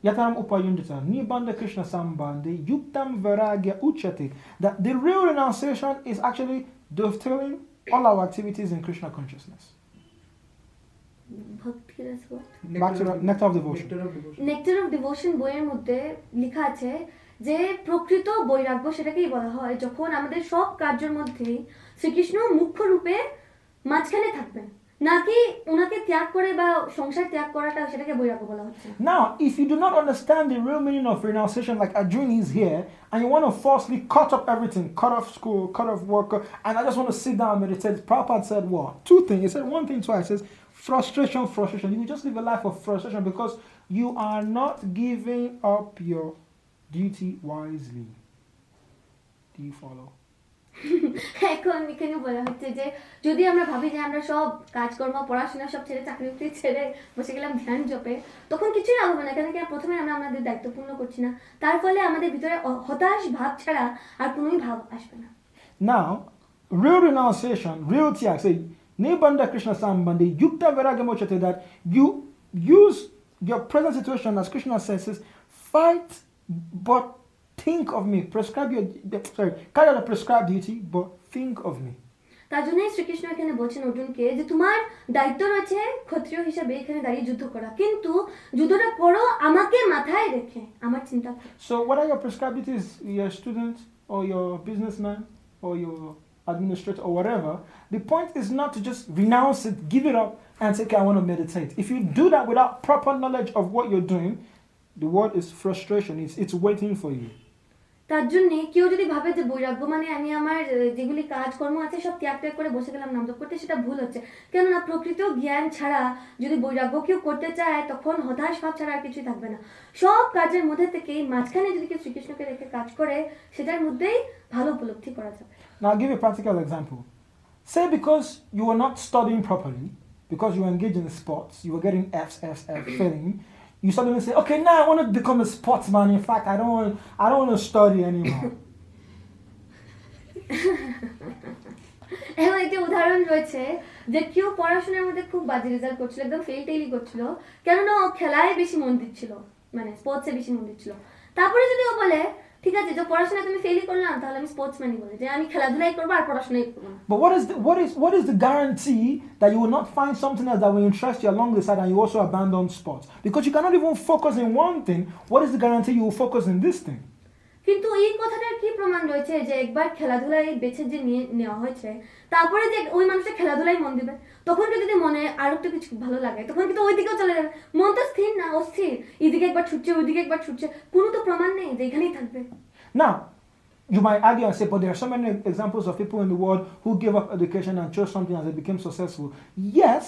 Yataram Upayundita Nibanda Krishna Sambande Yuktam Vairagya Uchati, that the real renunciation is actually dovetailing all our activities in Krishna consciousness. Nectar of Devotion. Nectar of devotion বইয়ের মধ্যে লেখা আছে যে প্রকৃত বৈরাগ্য সেটাকেই বলা হয় যখন আমাদের সব কার্যের মধ্যেই শ্রীকৃষ্ণ মুখ্য রূপে মাঝখানে থাকবেন, নাকি ওনাকে ত্যাগ করে বা সংসার ত্যাগ করাটা সেটাকে বৈরাগ্য বলা হচ্ছে। Now, if you do not understand the real meaning of renunciation, like Arjun is here, and you want to falsely cut up everything, cut off school, cut off work, and I just want to sit down and meditate, Prabhupada said what? Two things. He said one thing twice. He says, frustration. You will just live a life of frustration because you are not giving up your duty wisely. Do you follow? এখন এখানে বলা হচ্ছে যে যদি আমরা ভাবি যে আমরা সব কাজকর্ম পড়াশোনা সব ছেড়ে চাকরি বাকরি ছেড়ে বসে গেলাম ধ্যান জপে, তখন কিছুই লাভ হবে না, কেন কি প্রথমে আমরা আমাদের দায়িত্ব পূর্ণ করছি না, তার ফলে আমাদের ভিতরে হতাশ ভাব ছাড়া আর কোনোই ভাব আসবে না। Now, real renunciation, real tyak, say, Nibanda Krishna Sambandi, Yukta Viragamochate, that you use your present situation, as Krishna says, fight, but think of me. Carry out a prescribed duty, but think of me. তার জন্যই শ্রীকৃষ্ণ এখানে বলছেন অর্জুনকে যে তোমার দায়িত্ব রয়েছে ক্ষত্রিয় হিসেবে এখানে দাঁড়িয়ে যুদ্ধ করা, কিন্তু যুদ্ধটা করো আমাকে মাথায় রেখে, আমার চিন্তা করো। So what are your prescribed duties? Your student or your businessman or your administrator or whatever, the point is not to just renounce it, give it up and say, okay, I want to meditate. If you do that without proper knowledge of what you're doing, the word is frustration. It's waiting for you. তার জন্য কেউ যদি ভাবে যে বৈরাগ্য মানে আমি আমার যেগুলি কাজকর্ম আছে সব ত্যাগ করে বসে গেলাম নাম জপ করতে, সেটা ভুল হচ্ছে। কেননা প্রকৃত জ্ঞান ছাড়া যদি বৈরাগ্য কেউ করতে চায় তখন হতাশ ভাব ছাড়া আর কিছুই থাকবে না। সব কাজের মধ্যে থেকে মাঝখানে যদি কেউ শ্রীকৃষ্ণকে রেখে কাজ করে সেটার মধ্যেই ভালো উপলব্ধি করা যাবে। Now I'll give you a practical example. Say because you were not studying properly, because you were engaged in sports, you were getting F's, failing, you suddenly say, okay, now I want to become a sportsman. In fact, I don't want to study anymore. এখন একটি উদাহরণ রয়েছে যে কেউ পড়াশোনার মধ্যে খুব বাজে রেজাল্ট করছিল, একদম ফেল করছিল, কেননা ও খেলায় বেশি মন দিচ্ছিল, মানে স্পোর্টসে বেশি মন দিচ্ছিল। তারপরে যদি ও বলে ঠিক আছে যে পড়াশোনা তুমি ফেলই করলাম তাহলে আমি স্পোর্টসম্যানই বলি যে আমি খেলাধুলাই করবো আর পড়াশোনাই করবো না। But what is the guarantee that you will not find something else that will interest you along the side and you also abandon sports? Because you cannot even focus in one thing. What is the guarantee you will focus in this thing? কিন্তু এই কথাটার কি প্রমাণ রয়েছে যে একবার খেলাধুলায় বেছে যে নেওয়া হয়েছে তারপরে যে ওই মানুষটা খেলাধুলায় মন দিবে? তখন যদি মনে আর একটু কিছু ভালো লাগে তখন কিন্তু ওই দিকেও চলে যাবে। মন তো স্থির না, অস্থির, এদিকে একবার ছুটছে ওইদিকে একবার ছুটছে, কোনো তো প্রমাণ নেই যে এখানেই থাকবে। Now, you might argue and say, but there are so many examples of people in the world who gave up education and chose something as they became successful. Yes,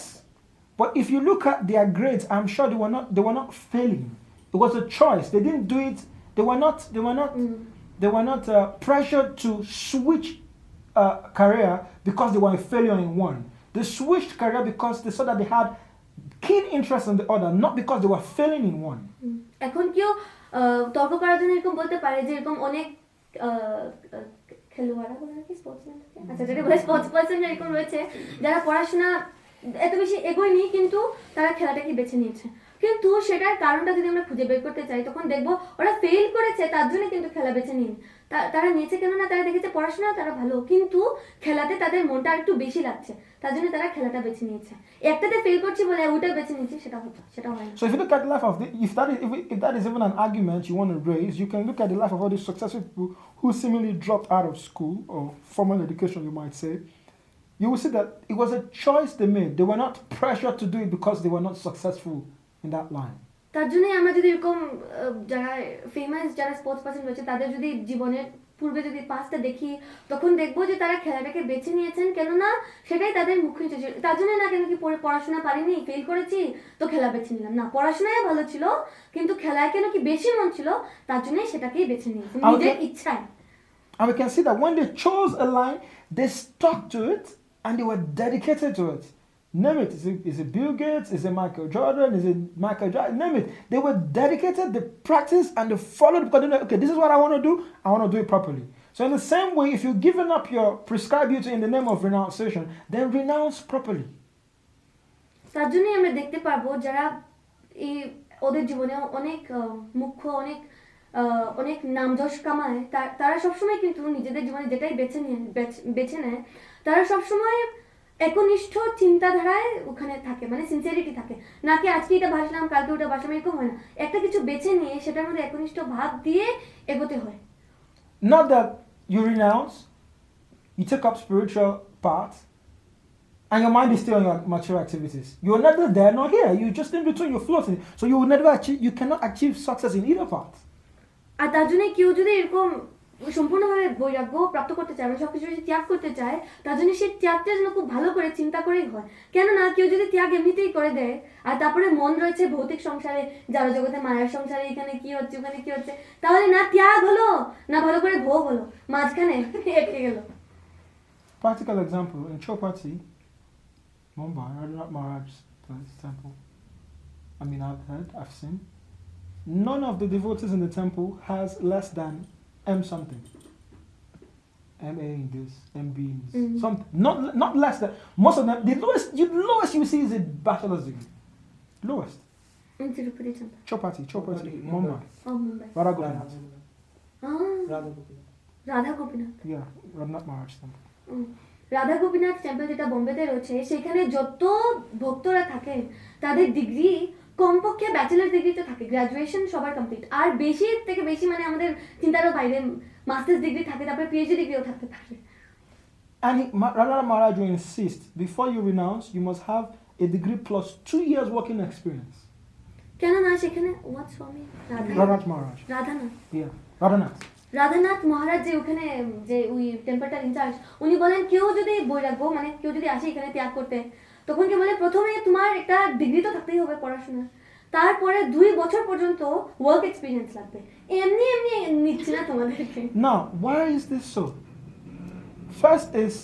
but if you look at their grades, I'm sure they were not failing. It was a choice. They didn't do it. They were not pressured to switch career because they were a failure in one. They switched career because they saw that they had keen interest in the other, not because they were failing in one. এখন কেউ তর্ক করার জন্য এরকম বলতে পারে যে এরকম অনেক খেলোয়াড়রা বলে কি স্পোর্টসম্যান, আচ্ছা যেটা বলে স্পোর্টস পারসন এরকম রয়েছে যারা পড়াশোনা এত বেশি এগোয়নি কিন্তু তারা খেলাটাকে বেছে নিয়েছে। কিন্তু সেটার কারণটা যদি আমরা খুঁজে বের করতে চাই তখন দেখবো ওরা ফেল করেছে তার জন্য কিন্তু খেলা বেছে নিন। তারা নিয়েছে কেননা তারা দেখেছে পড়াশোনা তারা ভালো কিন্তু খেলাতে তাদের মনটা একটু বেশি লাগছে, তার জন্য তারা খেলাটা বেছে নিয়েছে। একটাতে ফেল করছে বলে ওটা বেছে নিয়েছে, সেটা হয় না। So if you look at the life of if that is even an argument you want to raise, you can look at the life of all these successful people who seemingly dropped out of school or formal education, you might say. You will see that it was a choice they made. They were not pressured to do it because they were not successful in that line. তার জন্যই আমরা যদি এরকম যারা famous যারা sports person রয়েছে তাদের যদি জীবনের পূর্বে যদি পাস্টটা দেখি তখন দেখবো যে তারা খেলাটাকে বেছে নিয়েছেন কেননা সেটাই তাদের মুখ্য ছিল। তার জন্য না কেন কি পড়াশোনা পারিনি ফেল করেছি তো খেলা বেছে নিলাম না, পড়াশোনায় ভালো ছিল কিন্তু খেলায় কেন কি বেশি মন ছিল তার জন্যই সেটাকেই বেছে নিয়েছে নিজের ইচ্ছায়। And we can see that when they chose a line, they stuck to it and they were dedicated to it. Name it. Is it Bill Gates? Is it Michael Jordan? Is it Michael Jackson? Name it. They were dedicated, they practiced, and they followed because they know, okay, this is what I want to do. I want to do it properly. So in the same way, if you've given up your prescribed duty in the name of renunciation, then renounce properly. তার জন্যই আমরা দেখতে পারবো যারা এই ওদের জীবনে অনেক মুখ্য অনেক নামযশ কামায় তারা সবসময় কিন্তু নিজেদের জীবনে যেটাই বেছে নেয় তারা সবসময় একনিষ্ঠ চিন্তাধারায় ওখানে থাকে, মানে সিনসিয়ারিটি থাকে, নাকি আজকে এটা ভাসলাম কালকে ওটা ভাসলাম এরকম হয় না। একটা কিছু বেছে নিয়ে সেটার মধ্যে একনিষ্ঠ ভাব দিয়ে এগোতে হয়। Not that you renounce, you take up spiritual path, and your mind is still on your mature activities. You're neither there nor here. You're just in between. You're floating. So you cannot achieve success in either path. আর তার জন্য কেউ যদি এরকম সম্পূর্ণভাবে বৈরাগ্য প্রাপ্ত করতে চায় মানে সবকিছু যদি ত্যাগ করতে চায় তার জন্য সেই ত্যাগটা যেন খুব ভালো করে চিন্তা করেই হয়। কেননা কেউ যদি ত্যাগ এমনিতেই করে দেয় আর তারপরে মন রয়েছে ভৌতিক সংসারে যারা জগতে মায়ার সংসারে এখানে কি হচ্ছে ওখানে কি হচ্ছে তাহলে না ত্যাগ হলো না ভালো করে ভোগ হলো, মাঝখানে এটকে গেল। Practical example in Chopati, Mumbai, Radhanath Maharaj's temple. I mean, I've seen. None of the devotees in the temple has less than M something. MA in this, MB in this. Something. Not less than. Most of them, the lowest you see is a bachelor's degree. Lowest. In Tirupati temple. Chopati, Mumbai. Oh, Mumbai. Radha Gopinath. Radha Gopinath. Yeah, Radhanath Maharaj's temple. Radha Gopinath temple যেটা বোম্বেতে রয়েছে সেখানে যত ভক্তরা থাকে তাদের degree কমপক্ষে bachelor degree তো থাকে, গ্র্যাজুয়েশন সবার কমপ্লিট, আর বেশি থেকে বেশি মানে আমাদের চিন্তারও বাইরে মাস্টার্স ডিগ্রি থাকে, তারপরে পিএইচডি ডিগ্রিও থাকতে পারে। And Radhanath Maharaj will insist before you renounce, you must have a degree plus 2 years working experience. কেন না সেখানে হোয়াটস স্বামী Radhanath Maharaj. Radhanath. Yeah, Radhanath. Radhanath মহারাজ যে ওখানে যে ওই টেম্পলটার ইনচার্জ উনি বলেন কেউ যদি বৈরাগ্য মানে কেউ যদি আসে এখানে ত্যাগ করতে তখন কি বলে প্রথমে তোমার একটা ডিগ্রি তো থাকতেই হবে পড়াশোনা, তারপরে 2 বছর পর্যন্ত ওয়ার্ক এক্সপিরিয়েন্স লাগবে, এমনি এমনি নিচ্ছে না তোমাদেরকে। Now, why is this so? First is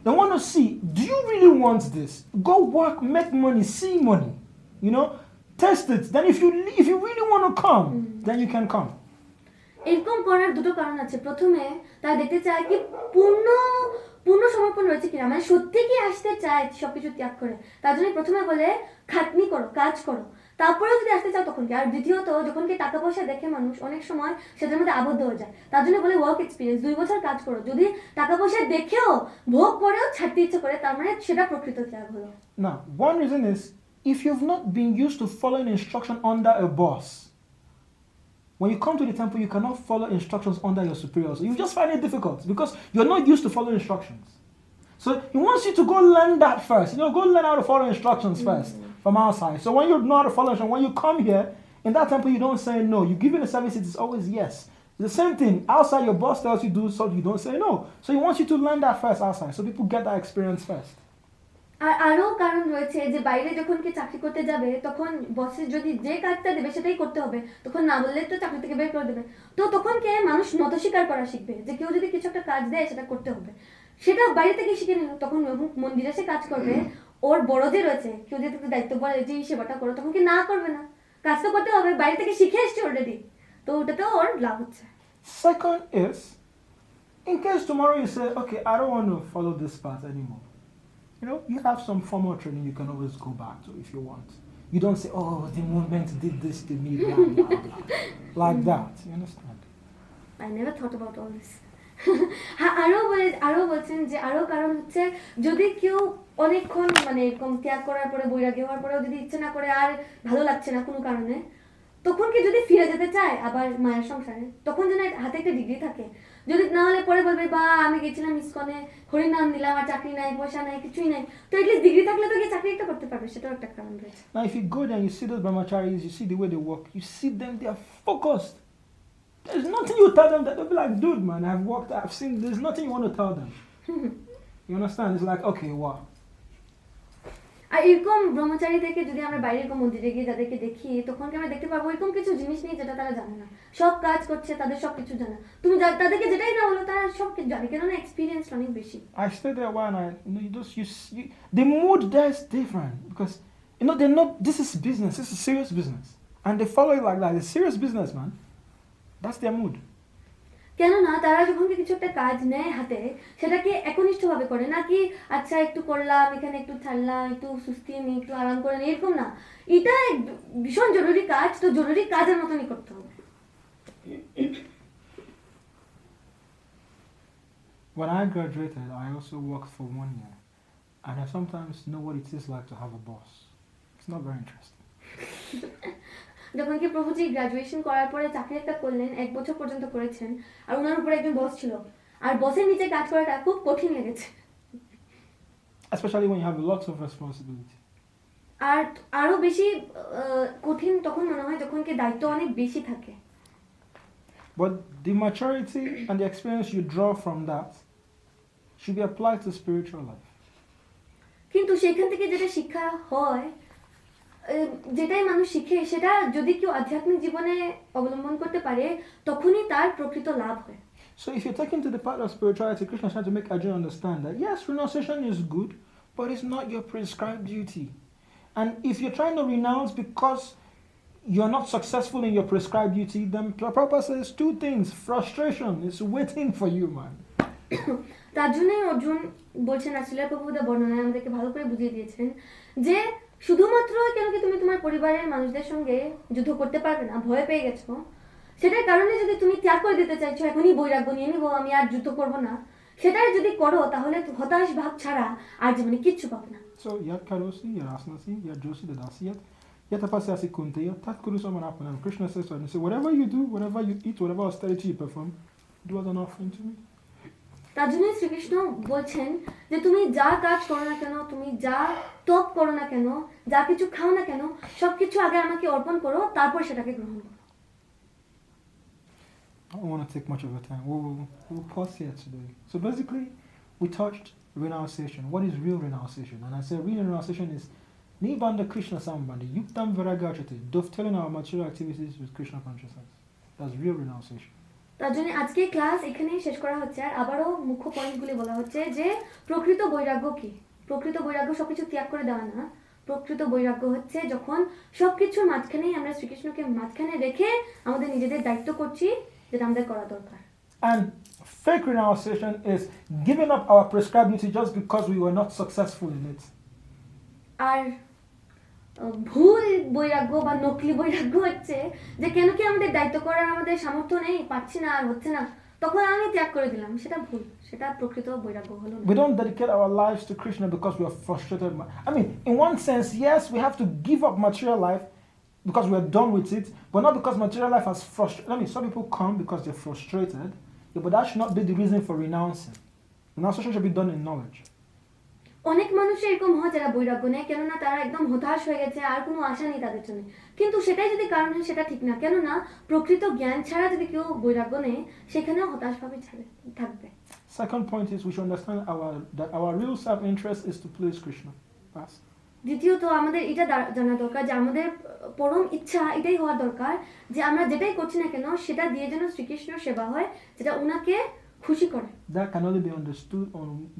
they want to see, do you really want this? Go work, make money, see money. You know, test it. Then if you really want to come, then you can come. এরকম করার দুটো কারণ আছে। প্রথমে তারা দেখতে চায় কি পূর্ণ সমর্পণ রয়েছে কিনা, মানে সত্যি কি আসতে চায় সবকিছু ত্যাগ করে। তার জন্য প্রথমে বলে খাটনি করো, কাজ করো, তারপরেও যদি আসতে চাও তখন কি। আর দ্বিতীয়ত যখন কি টাকা পয়সা দেখে মানুষ অনেক সময় সেটার মধ্যে আবদ্ধ হয়ে যায়, তার জন্য বলে ওয়ার্ক এক্সপিরিয়েন্স, 2 বছর কাজ করো, যদি টাকা পয়সা দেখেও ভোগ করেও ছাড়তে ইচ্ছে করে, তার মানে সেটা প্রকৃত ত্যাগ হলো। Now, one reason is if you've not been used to following instruction under a boss, when you come to the temple, you cannot follow instructions under your superiors. You just find it difficult because you're not used to following instructions. So he wants you to go learn that first. Go learn how to follow instructions first from outside. So when you know how to follow instructions, when you come here, in that temple, you don't say no. You give in a service, it's always yes. It's the same thing. Outside, your boss tells you do something, you don't say no. So he wants you to learn that first outside. So people get that experience first. আর আরো কারণ রয়েছে যে বাইরে যখন কি চাকরি করতে যাবে তখন বসের যদি যে কাজটা দেবে সেটাই করতে হবে, তখন না বললে তো চাকরি থেকে বের করে দেবে। তো তখন কে মানুষ নত স্বীকার করা শিখবে যে কেউ যদি কিছু একটা কাজ দেয় সেটা করতে হবে, সেটা বাইরে থেকে শিখে নিল। তখন মন্দিরে সে কাজ করবে, ওর বড় যে রয়েছে কেউ যদি একটু দায়িত্ব বলে যে এই সেবাটা করো, তখন কি না করবে না, কাজ তো করতে হবে, বাইরে থেকে শিখে এসছে অলরেডি, তো ওটাতেও ওর লাভ হচ্ছে। Second is, in case tomorrow you say, okay, I don't want to follow this path anymore. You have some formal training you can always go back to if you want. You don't say, oh, the movement did this to me, blah, blah, blah. Like that, you understand? I never thought about all this. আরো বলছেন যে আরো কারণ হচ্ছে যদি কেউ অনেকক্ষণ মানে এরকম ত্যাগ করার পরে বৈরাগ্য হওয়ার পরেও যদি ইচ্ছে না করে আর ভালো লাগছে না কোনো কারণে, তখন কি যদি ফিরে যেতে চায় আবার মায়ের সংসারে, তখন যেন হাতে একটা ডিগ্রি থাকে, যদি না হলে পরে বলবে বা আমি গেছিলাম ইসকনে হরিনাম নিলাম আর চাকরি নাই পয়সা নাই কিছুই নাই, তো এটলিস্ট ডিগ্রি থাকলে তো কি চাকরি একটা করতে পারবে, সেটাও একটা কারণ রয়েছে। Now if you go there and you see those brahmacharis, you see the way they work, you see them, they are focused. There's nothing you tell them that they'll be like, dude, man, I've seen, there's nothing you want to tell them. You understand? It's like, okay, wow. আর এরকম ব্রহ্মচারী থেকে যদি আমরা বাইরে এরকম মন্দিরে গিয়ে যাদেরকে দেখি, তখন কি আমরা দেখতে পারবো এরকম কিছু জিনিস নেই যেটা তারা জানে না, সব কাজ করছে, তাদের সব কিছু জানা, তুমি তাদেরকে যেটাই না বলো তারা সব কিছু জানে, কেননা এক্সপিরিয়েন্স অনেক বেশি। I stayed there a while and the mood there is different because they're not, this is business, this is serious business, and they follow it like that. It's serious business, man. That's their mood. কেননা তারা যখন কিছু একটা কাজ নেয় হাতে, সেটাকে একনিষ্ঠভাবে করে, নাকি আচ্ছা একটু করলাম এখানে একটু ছাড়লাম একটু সুস্থি নিই একটু আরাম করে নিই, এরকম না, এটা ভীষণ জরুরি কাজ, তো জরুরি কাজের মতনই করতে হবে। When I graduated, I also worked for 1 year, and I sometimes know what it is like to have a boss. It's not very interesting. যখন কি প্রভুজি গ্রাজুয়েশন করার পরে চাকরি একটা করলেন, 1 বছর পর্যন্ত করেছেন, আর ওনার উপরে একজন বস ছিল, আর বসের নিচে কাজ করাটা খুব কঠিন লেগেছে, Especially when you have lots of responsibility. আর আরো বেশি কঠিন তখন মনে হয় যখন কি দায়িত্ব অনেক বেশি থাকে। But the maturity and the experience you draw from that should be applied to spiritual life. কিন্তু সেখান থেকে যেটা শিক্ষা হয়, যেটাই মানুষ শিখে, সেটা যদি কেউ আধ্যাত্মিক জীবনে অবলম্বন করতে পারে তখনই তার প্রকৃত লাভ হয়। So if you're taken to the part of spirituality, Krishna is trying to make Arjuna understand that yes, renunciation is good, but it's not your prescribed duty. And if you're trying to renounce because you're not successful in your prescribed duty, then Prabhupada says 2 things. Frustration is waiting for you, man. তার জন্যই অর্জুন বলছেন, আসলে প্রভুদের বর্ণনায় আমাদেরকে ভালো করে বুঝিয়ে দিয়েছেন যে শুধুমাত্র কেন কি তুমি তোমার পরিবারের মানুষদের সঙ্গে যুদ্ধ করতে পারবে না, ভয় পেয়ে গেছো, সেটার কারণে যদি তুমি ত্যাগ করে দিতে চাইছো, এখনই বৈরাগ্য নিয়ে নিবো আমি আর যুদ্ধ করবো না, সেটাই যদি করো তাহলে হতাশ ভাব ছাড়া আর জীবনে কিচ্ছু পাবে না। So yat karosi, yat asnasi, yat josi dadasi, yat apasya kunte, yat tat kurusa manapanam. Krishna says to him, say, whatever you do, whatever you eat, whatever austerity you perform, do as an offering to me. তার জন্য শ্রীকৃষ্ণ বলছেন যে তুমি যা কাজ করো না কেন, তুমি যা তপ করো না কেন, যা কিছু খাও না কেন, সবকিছু আগে আমাকে অর্পণ করো, তারপর সেটাকে গ্রহণ করো। I don't want to take much of your time. We'll pause here today. So basically, we touched renunciation. What is real renunciation? And I said real renunciation is Nibanda Krishna Sambandhi, Yuktam Viragachati, dovetailing our material activities with Krishna consciousness. That's real renunciation. তার জন্য আজকে class এখানেই শেষ করা হচ্ছে, আর আবারও মুখ্য পয়েন্টগুলি বলা হচ্ছে যে প্রকৃত বৈরাগ্য কি। প্রকৃত বৈরাগ্য সবকিছু ত্যাগ করে দেওয়া না, প্রকৃত বৈরাগ্য হচ্ছে যখন সবকিছুর মাঝখানেই আমরা শ্রীকৃষ্ণকে মাঝখানে রেখে আমাদের নিজেদের দায়িত্ব করছি যেটা আমাদের করা দরকার। And fake renunciation is giving up our prescribed duty just because we were not successful in it. আর ভুল বৈরাগ্য বা নকলি বৈরাগ্য হচ্ছে যে কেন কি আমাদের দায়িত্ব করার আমাদের সামর্থ্য নেই, পাচ্ছি না আর হচ্ছে না, তখন আমি ত্যাগ করে দিলাম, সেটা ভুল, সেটা প্রকৃত বৈরাগ্য হলো না। We don't dedicate our lives to Krishna because we are frustrated. I mean, in one sense, yes, we have to give up material life because we are done with it, but not because material life has frustrated. I mean, some people come because they're frustrated, but that should not be the reason for renouncing. Renunciation should be done in knowledge. অনেক মানুষ এরকম হয় যারা বৈরাগ্য নেয়, কেননা তারা একদম হতাশ হয়ে গেছে, আর কোনো আশা নেই তাদের জন্য। কিন্তু সেটাই যদি কারণ হয় সেটা ঠিক না, কেননা প্রকৃত জ্ঞান ছাড়া যদি কেউ বৈরাগ্য নেয় সেখানেও হতাশভাবে থাকবে। Second point is we should understand that our real self-interest is to please Krishna. That's দ্বিতীয়ত আমাদের এটা জানা দরকার যে আমাদের পরম ইচ্ছা এটাই হওয়া দরকার যে আমরা যেটাই করছি না কেন সেটা দিয়ে যেন শ্রীকৃষ্ণের সেবা হয়, যেটা ওনাকে খুশি করে। That can only be understood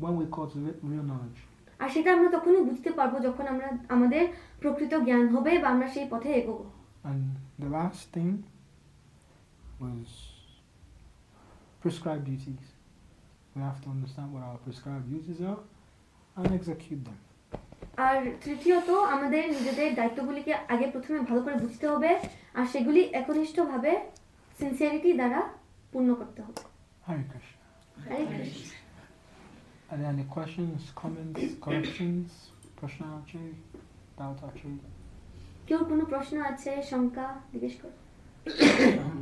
when we cultivate real knowledge. আর সেটা আমরা তখনই বুঝতে পারবো যখন আমরা আমাদের প্রকৃত জ্ঞান হবে বা আমরা সেই পথে এগোবো। And the last thing was prescribed duties. We have to understand what our prescribed duties are and execute them. আর তৃতীয়ত আমাদের নিজেদের দায়িত্বগুলিকে আগে প্রথমে ভালো করে বুঝতে হবে আর সেগুলি একনিষ্ঠভাবে সিনসিয়ারিটি দ্বারা পূর্ণ করতে হবে। Hare Krishna. Hare Krishna. Are there any questions, comments, corrections, prashna ache, doubt ache? কেউ কোনো প্রশ্ন আছে, শঙ্কা জিজ্ঞেস করো?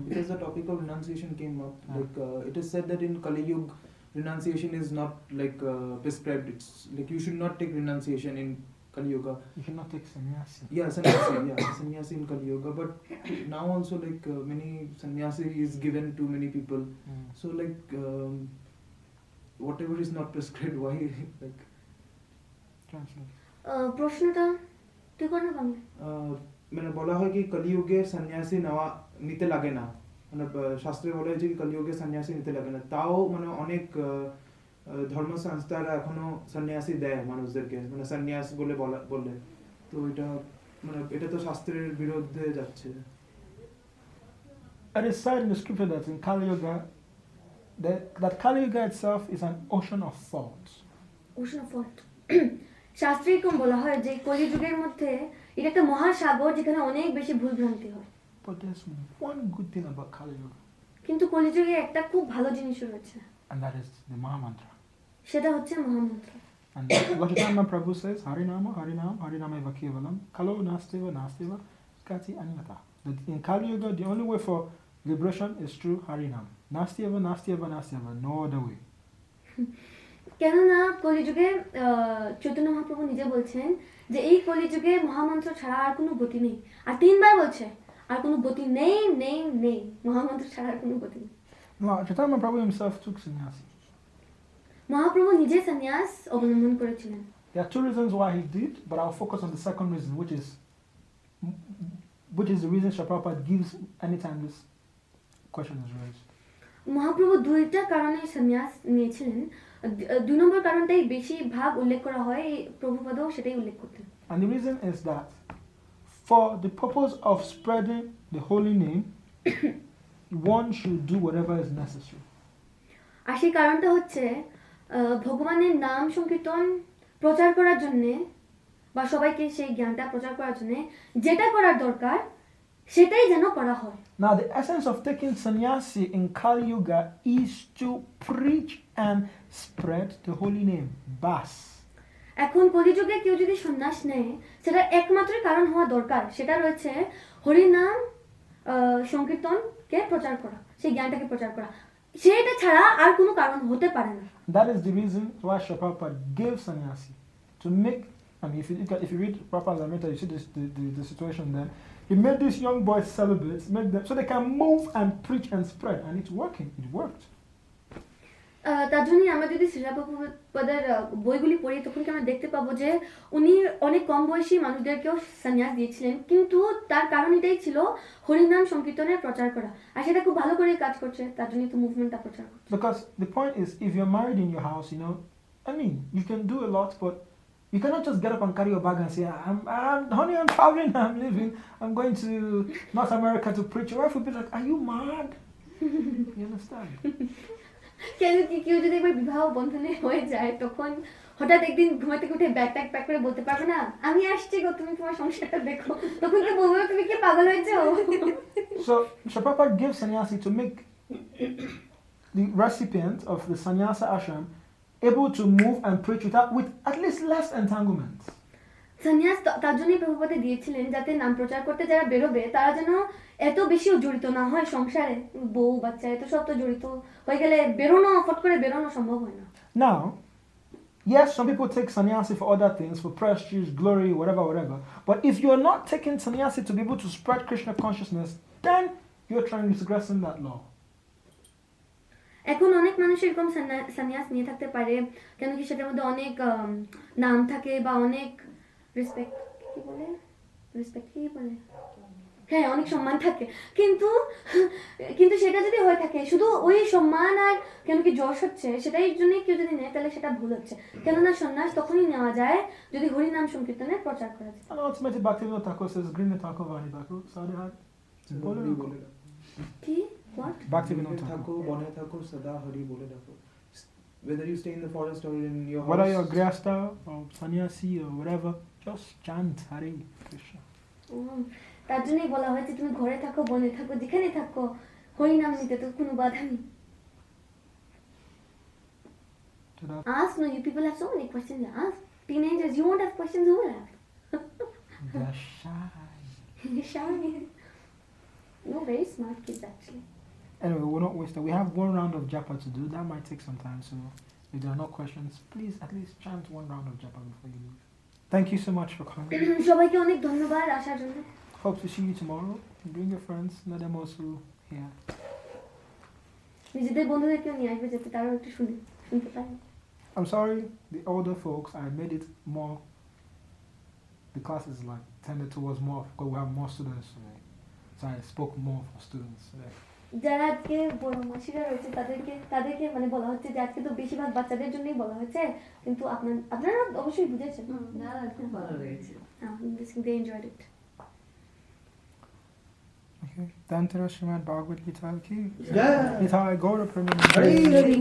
Because the topic of renunciation came up, like it is said that in Kali Yuga, renunciation is not like prescribed. It's like you should not take renunciation in Kali Yuga. You should not take sannyasi. Yeah, sannyasi in Kali Yuga. But now also like many sannyasi is given to many people. So like whatever is not prescribed, why like? Translate. প্রশ্নটা তুই কর না বাংলা। মানে বলা হয় কি কলিযুগে সন্ন্যাসী নিতে লাগে না, মানে শাস্ত্রে বলা হয়েছে কি কলিযুগে সন্ন্যাসী নিতে লাগে না, তাও মানে অনেক ধর্ম সংস্থারা এখনো সন্ন্যাসী দেয় মানুষদেরকে, মানে সন্ন্যাস বলে, তো এটা তো শাস্ত্রের বিরুদ্ধে যাচ্ছে। It is said in the scripture that in Kali Yuga, that Kali Yuga itself is an ocean of faults. Ocean of fault. শাস্ত্রে এরকম বলা হয় যে কলিযুগের মধ্যে এটা একটা মহাসাগর যেখানে অনেক বেশি ভুল ভ্রান্তি হয়। But there's one good thing about Kali Yuga. কিন্তু কলিযুগে একটা খুব ভালো জিনিস রয়েছে। And that is the Mahamantra. সেটা হচ্ছে মহামন্ত্র। And Lord Chaitanya Prabhu says, Harinama, Harinama, Harinama eva kevalam, Kalo nasteva, nasteva, Kati anyata. That in Kali Yuga, the only way for liberation is through Harinam. Nasteva, nasteva, nasteva, no other way. কেননা কলিযুগে চৈতন্য মহাপ্রভু নিজে বলছেন যে এই কলিযুগে মহামন্ত্র ছাড়া আর কোনো গতি নেই, আর তিনবার বলছে আর কোনো গতি নেই নেই নেই, মহামন্ত্র ছাড়া আর কোনো গতি নেই। Lord Chaitanya Prabhu himself took sannyasi. Mahaprabhu নিজে সন্ন্যাস অবলম্বন করেছিলেন। There are two reasons why he did, but I'll focus on the second reason, which is the reason Srila Prabhupada gives anytime this question is raised. Mahaprabhu দুইটা কারণে সন্ন্যাস নিয়েছিলেন, দুই নম্বর কারণটাই বেশি ভাগ উল্লেখ করা হয়, প্রভুপাদও সেটাই উল্লেখ করতেন। And the reason is that for the purpose of spreading the holy name, one should do whatever is necessary. আর সেই কারণটা হচ্ছে ভগবানের নাম সংকীর্তন প্রচার করার জন্য বা সবাইকে সেই জ্ঞানটা প্রচার করার জন্য যেটা করার দরকার সেটাই যেন করা হয়। Now the essence of taking sannyasi in Kali Yuga is to preach and spread the holy name. Bas. এখন কলিযুগে কেউ যদি সন্ন্যাস নেয় সেটা একমাত্র কারণ হওয়া দরকার, সেটা রয়েছে হরি নাম সংকীর্তনকে প্রচার করা, সেই জ্ঞানটাকে প্রচার করা, সেটা ছাড়া আর কোনো কারণ হতে পারে না। That is the reason why Srila Prabhupada gave sannyasi to make. I mean, if you read Prabhupada's Amrita, you see the situation there. He made these young boys celibates, make them so they can move and preach and spread, and it's working. It worked. তার জন্যই আমরা যদি শ্রীলা প্রভুপাদের বইগুলি পড়ি তখন কি আমরা দেখতে পাবো যে উনি অনেক কম বয়সী মানুষদেরকেও সন্ন্যাস দিয়েছিলেন, কিন্তু তার কারণ এটাই ছিল হরিনাম সংকীর্তনের প্রচার করা, আর সেটা খুব ভালো করে কাজ করছে, তার জন্যই তো মুভমেন্টটা প্রচার করছে। Because the point is, if you're married in your house, I mean, you can do a lot, but you cannot just get up and carry your bag and say, honey, I'm traveling, I'm leaving, I'm going to North America to preach. Your wife will be like, are you mad? You understand? কেন কি কেউ যদি একবার বিবাহ বন্ধনে হয়ে যায় তখন হঠাৎ একদিন ঘুমা থেকে উঠে ব্যাগ ট্যাগ প্যাক করে বলতে পারবে না আমি আসছি গো তুমি তোমার সংসারটা দেখো তখন তো বলবে তুমি কি পাগল হয়েছো So Prabhupada gives sannyasi to make the recipient of the sannyasa ashram able to move and preach with at least less entanglements. সন্ন্যাস তার জন্যই প্রভুপাদে দিয়েছিলেন যাতে নাম প্রচার করতে যারা বেরোবে তারা যেন এত বেশিও জড়িত না হয় সংসারে বউ বাচ্চা এত সব তো জড়িত হয়ে গেলে ফট করে বেরোনো সম্ভব হয় না Now, yes, some people take sannyasi for other things, for prestige, glory, whatever. But if you're not taking sannyasi to be able to spread Krishna consciousness, then you're transgressing that law. এখন অনেক মানুষ এরকম সন্ন্যাস নিয়ে থাকতে পারে কেন কি সেটার মধ্যে অনেক নাম থাকে বা অনেক রেসপেক্ট কি বলে হ্যাঁ অনেক সম্মান থাকে কিন্তু সেটা যদি হয়ে থাকে শুধু ওই সম্মান আর কেন কি যশ হচ্ছে সেটাই জন্য কেউ যদি নেয় তাহলে সেটা ভুল হচ্ছে কেননা সন্ন্যাস তখনই নেওয়া যায় যদি হরি নাম সংকীর্তনের প্রচার করা যায় And ultimately, Bhaktivinoda Thakur says, "Green Thakur Vani Thakur." Sadhya. কি what Bhaktivinoda Thakur. থাকো বনে থাকো সদা হরি বলে ডাকো whether you stay in the forest or in your house Whether you're grihastha or sannyasi or whatever, just chant Hare Krishna. তার জন্যই বলা হয়েছে তুমি ঘরে থাকো বনে থাকো যেখানে থাকো হরি নাম নিতে তো কোনো বাধা নেই Ask, no, you people have so many questions to ask. Teenagers, you won't have questions, who will have? They're shy. Shy. No, very smart kids actually. Anyway, we're not wasting. We have one round of japa to do. That might take some time. So, if there are no questions, please at least chant one round of japa before you leave. Thank you so much for coming. সবাইকে অনেক ধন্যবাদ আসার জন্য Hope to see you tomorrow. Bring your friends. Let them also hear. নিজেদের বন্ধুদেরকেও নিয়ে আসবে যাতে তারাও একটু শুনতে পারে I'm sorry, the older folks. I made it more. The class is like tended towards more because we have more students today. So I spoke more for students today. যারা আজকে বড় মাসিরা রয়েছে তাদেরকে মানে বলা হচ্ছে যে আজকে তো বেশিরভাগ বাচ্চাদের জন্যই বলা হয়েছে কিন্তু আপনারা অবশ্যই বুঝেছেন না খুব ভালো লেগেছে they enjoyed it Okay. Dantara Srimad Bhagavad Gita ki. Yeah. Nitai Gaura Premanandi. Hare Hare